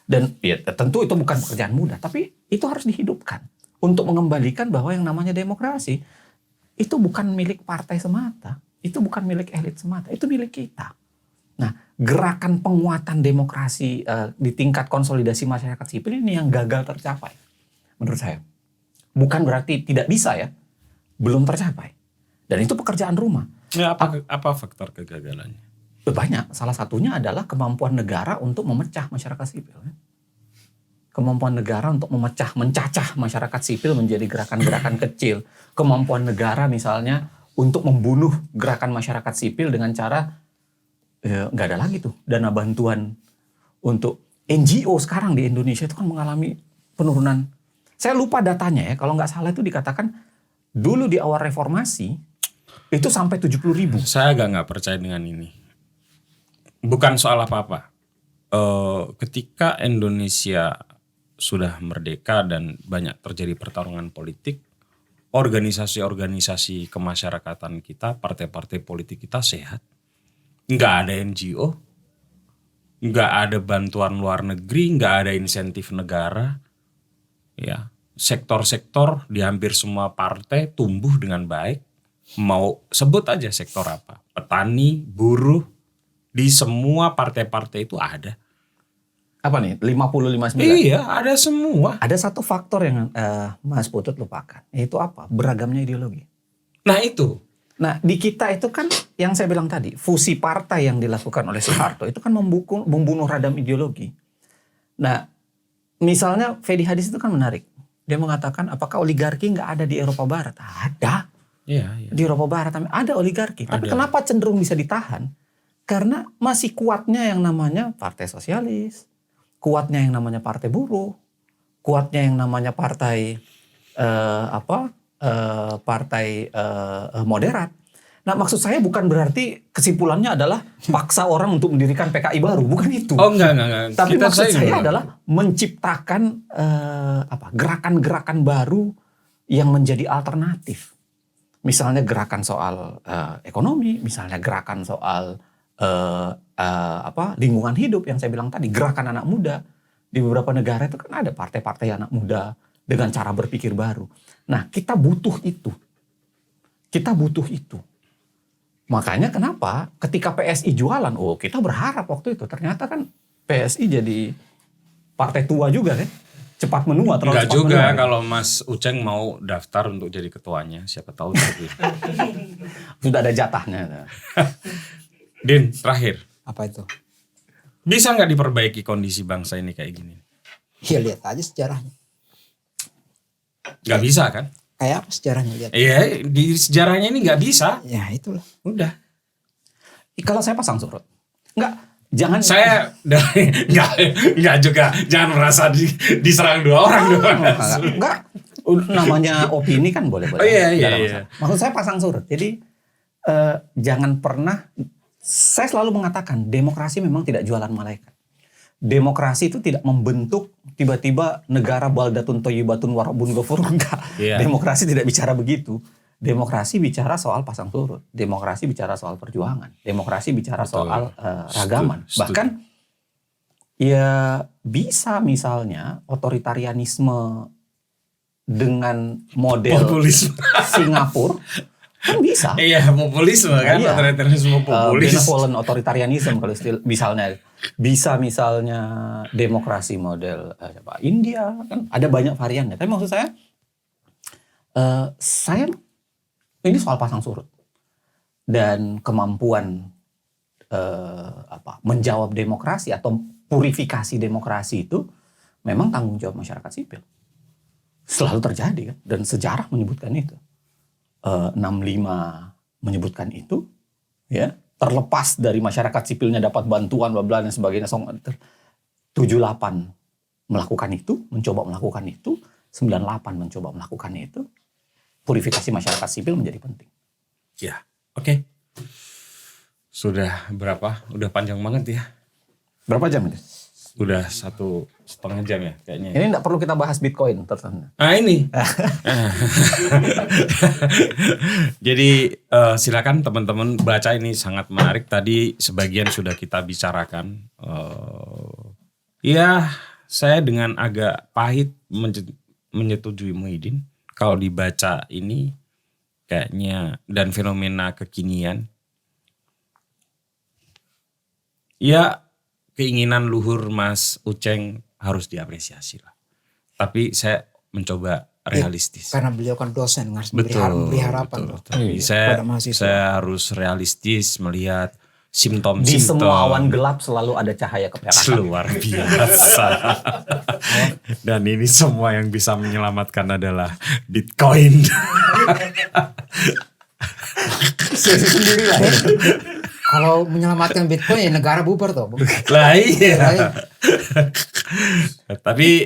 Dan ya, tentu itu bukan pekerjaan mudah, tapi itu harus dihidupkan untuk mengembalikan bahwa yang namanya demokrasi itu bukan milik partai semata, itu bukan milik elit semata, itu milik kita. Nah, gerakan penguatan demokrasi di tingkat konsolidasi masyarakat sipil ini yang gagal tercapai, menurut saya. Bukan berarti tidak bisa ya, belum tercapai. Dan itu pekerjaan rumah. Ya, apa faktor kegagalannya? Banyak. Salah satunya adalah kemampuan negara untuk memecah masyarakat sipil. Kemampuan negara untuk mencacah masyarakat sipil menjadi gerakan-gerakan kecil. Kemampuan negara misalnya untuk membunuh gerakan masyarakat sipil dengan cara nggak ada lagi tuh dana bantuan untuk NGO sekarang di Indonesia itu kan mengalami penurunan. Saya lupa datanya ya, kalau nggak salah itu dikatakan dulu di awal reformasi itu sampai 70.000. Saya agak nggak percaya dengan ini. Bukan soal apa-apa. Ketika Indonesia sudah merdeka dan banyak terjadi pertarungan politik, organisasi-organisasi kemasyarakatan kita, partai-partai politik kita sehat. Nggak ada NGO, nggak ada bantuan luar negeri, nggak ada insentif negara. Ya, sektor-sektor di hampir semua partai tumbuh dengan baik. Mau sebut aja sektor apa, petani, buruh, di semua partai-partai itu ada. Apa nih? 50-59? Iya, ada semua. Ada satu faktor yang Mas Putut lupakan. Yaitu apa? Beragamnya ideologi. Nah itu. Nah di kita itu kan yang saya bilang tadi. Fusi partai yang dilakukan oleh Soeharto itu kan membunuh radam ideologi. Nah misalnya Fedi Hadis itu kan menarik. Dia mengatakan apakah oligarki nggak ada di Eropa Barat? Ada. Iya. Di Eropa Barat ada oligarki. Tapi Ada. kenapa cenderung bisa ditahan? Karena masih kuatnya yang namanya Partai Sosialis, kuatnya yang namanya Partai Buruh, kuatnya yang namanya partai partai moderat. Nah, maksud saya bukan berarti kesimpulannya adalah paksa orang untuk mendirikan PKI baru, bukan itu. Oh enggak. Tapi maksud saya adalah menciptakan gerakan-gerakan baru yang menjadi alternatif. Misalnya gerakan soal ekonomi, misalnya gerakan soal lingkungan hidup yang saya bilang tadi, gerakan anak muda. Di beberapa negara itu kan ada partai-partai anak muda dengan cara berpikir baru. Nah, kita butuh itu. Makanya kenapa ketika PSI jualan, kita berharap waktu itu. Ternyata kan PSI jadi partai tua juga kan. Cepat menua, terlalu Enggak cepat juga menua. kalau Mas Uceng mau daftar untuk jadi ketuanya, siapa tahu tapi. Sudah ada jatahnya. Din, terakhir. Apa itu? Bisa nggak diperbaiki kondisi bangsa ini kayak gini? Ya lihat aja sejarahnya. Nggak bisa kan? kayak apa sejarahnya lihat. Iya, di sejarahnya ini nggak bisa. Ya itulah. Udah. Kalau saya pasang surut. Jangan. Saya nggak juga, jangan merasa diserang dua orang doang. Enggak. Namanya opini kan boleh-boleh. Oh, iya. Maksud saya pasang surut. Jadi jangan pernah. Saya selalu mengatakan demokrasi memang tidak jualan malaikat. Demokrasi itu tidak membentuk tiba-tiba negara baldatun toyibatun warabun ghafur. Enggak. Yeah. Demokrasi tidak bicara begitu. Demokrasi bicara soal pasang surut. Demokrasi bicara soal perjuangan. Demokrasi bicara soal ragaman. Bahkan ya bisa misalnya otoritarianisme dengan model Populisme. Singapura kan bisa. Iya, populisme kan, Iya. Otoritarianisme populis. Benevolent authoritarianism kalau misalnya bisa misalnya demokrasi model India kan ada banyak variannya. Tapi maksud saya ini soal pasang surut dan kemampuan menjawab demokrasi atau purifikasi demokrasi itu memang tanggung jawab masyarakat sipil. Selalu terjadi kan dan sejarah menyebutkan itu. 65 menyebutkan itu, ya, terlepas dari masyarakat sipilnya dapat bantuan bla bla dan sebagainya. 78 melakukan itu, mencoba melakukan itu, 98 mencoba melakukan itu. Purifikasi masyarakat sipil menjadi penting. Ya, oke. Sudah berapa? Udah panjang banget ya. Berapa jam ini? Udah 1,5 jam ya kayaknya. Ini enggak perlu kita bahas Bitcoin ternyata. Ini. Jadi silakan teman-teman baca, ini sangat menarik. Tadi sebagian sudah kita bicarakan. Ya, saya dengan agak pahit menyetujui Muhyiddin. Kalau dibaca ini kayaknya dan fenomena kekinian. Ya, keinginan luhur Mas Uceng harus diapresiasi lah. Tapi saya mencoba realistis. Karena beliau kan dosen harus beri harapan. Tapi saya harus realistis melihat simptom-simptom. Di semua awan gelap selalu ada cahaya keperakan. Luar biasa. Dan ini semua yang bisa menyelamatkan adalah Bitcoin. Sendiri lah ya. Kalau menyelamatkan Bitcoin ya negara bubar toh. Lah iya. Tapi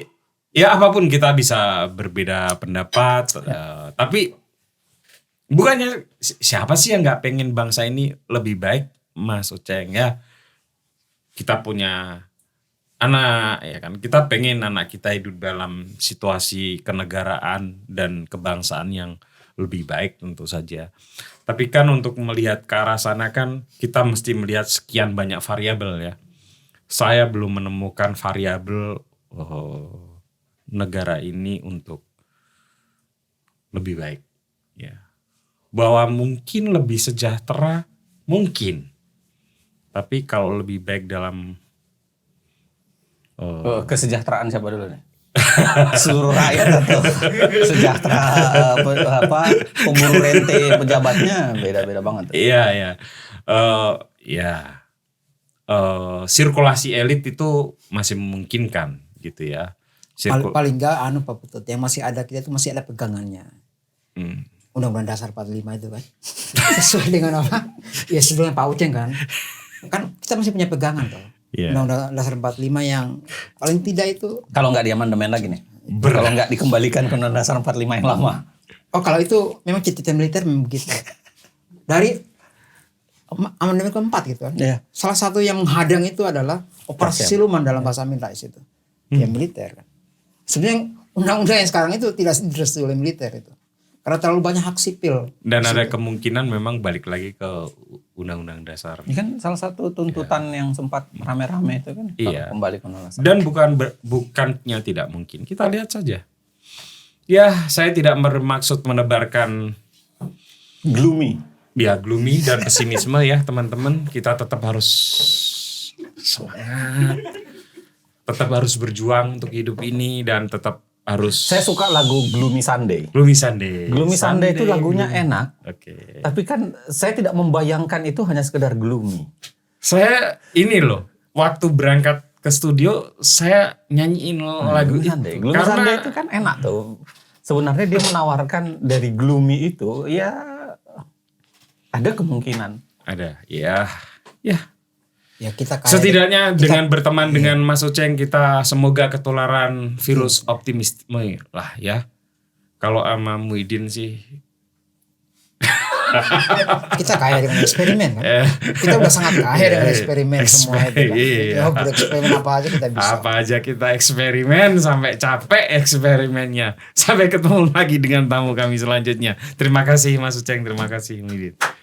ya apapun kita bisa berbeda pendapat. Tapi bukannya siapa sih yang nggak pengen bangsa ini lebih baik, Mas Uceng ya. Kita punya anak ya kan. Kita pengen anak kita hidup dalam situasi kenegaraan dan kebangsaan yang lebih baik tentu saja. Tapi kan untuk melihat ke arah sana kan kita mesti melihat sekian banyak variabel ya. Saya belum menemukan variabel negara ini untuk lebih baik. Ya. Bahwa mungkin lebih sejahtera, mungkin. Tapi kalau lebih baik dalam kesejahteraan siapa dulu nih? Seluruh rakyat atau sejahtera pemburu rente pejabatnya beda-beda banget. Iya. Sirkulasi elit itu masih memungkinkan gitu ya. Paling enggak Pak Putut, yang masih ada kita itu masih ada pegangannya. Undang-Undang Dasar 45 itu kan. Sesuai dengan apa? Ya sebelumnya Pak Uceng kan. Kan kita masih punya pegangan toh. Yeah. Undang-Undang Dasar 45 yang paling tidak itu. Kalau nggak diamandemen lagi nih. Kalau nggak dikembalikan ke Undang-Undang Dasar 45 yang lama. Oh kalau itu memang cita-cita militer memang begitu. Dari amandemen keempat gitu kan. Yeah. Salah satu yang menghadang itu adalah operasi siluman dalam bahasa Amin Rais itu. Ya militer kan. Sebenarnya undang-undang yang sekarang itu tidak direstui oleh militer itu. Karena terlalu banyak hak sipil. Dan ada kemungkinan memang balik lagi ke Undang-Undang Dasar. Ini kan salah satu tuntutan yang sempat rame-rame itu kan. Iya. Kembali ke Undang-Undang Dasar. Dan bukannya tidak mungkin. Kita lihat saja. Ya, saya tidak bermaksud menebarkan gloomy dan pesimisme ya teman-teman. Kita tetap harus semangat. Tetap harus berjuang untuk hidup ini dan tetap harus. Saya suka lagu Gloomy Sunday. Gloomy Sunday. Gloomy Sunday itu lagunya enak. Oke. Tapi kan saya tidak membayangkan itu hanya sekedar gloomy. Saya ini loh, waktu berangkat ke studio saya nyanyiin lagu Gloomy itu. Sunday. Gloomy Sunday itu kan enak tuh. sebenarnya dia menawarkan dari gloomy itu, ya ada kemungkinan. Ada, ya. Ya kita kayak Setidaknya dengan berteman dengan Mas Uceng, kita semoga ketularan virus optimisme lah ya. Kalau sama Muhyiddin sih, kita kaya dengan eksperimen kan. Kita udah sangat kaya dengan eksperimen semua itu kan. Iya. Ya, bereksperimen apa aja kita bisa. apa aja kita eksperimen sampai capek eksperimennya. Sampai ketemu lagi dengan tamu kami selanjutnya. Terima kasih Mas Uceng, terima kasih Muhyiddin.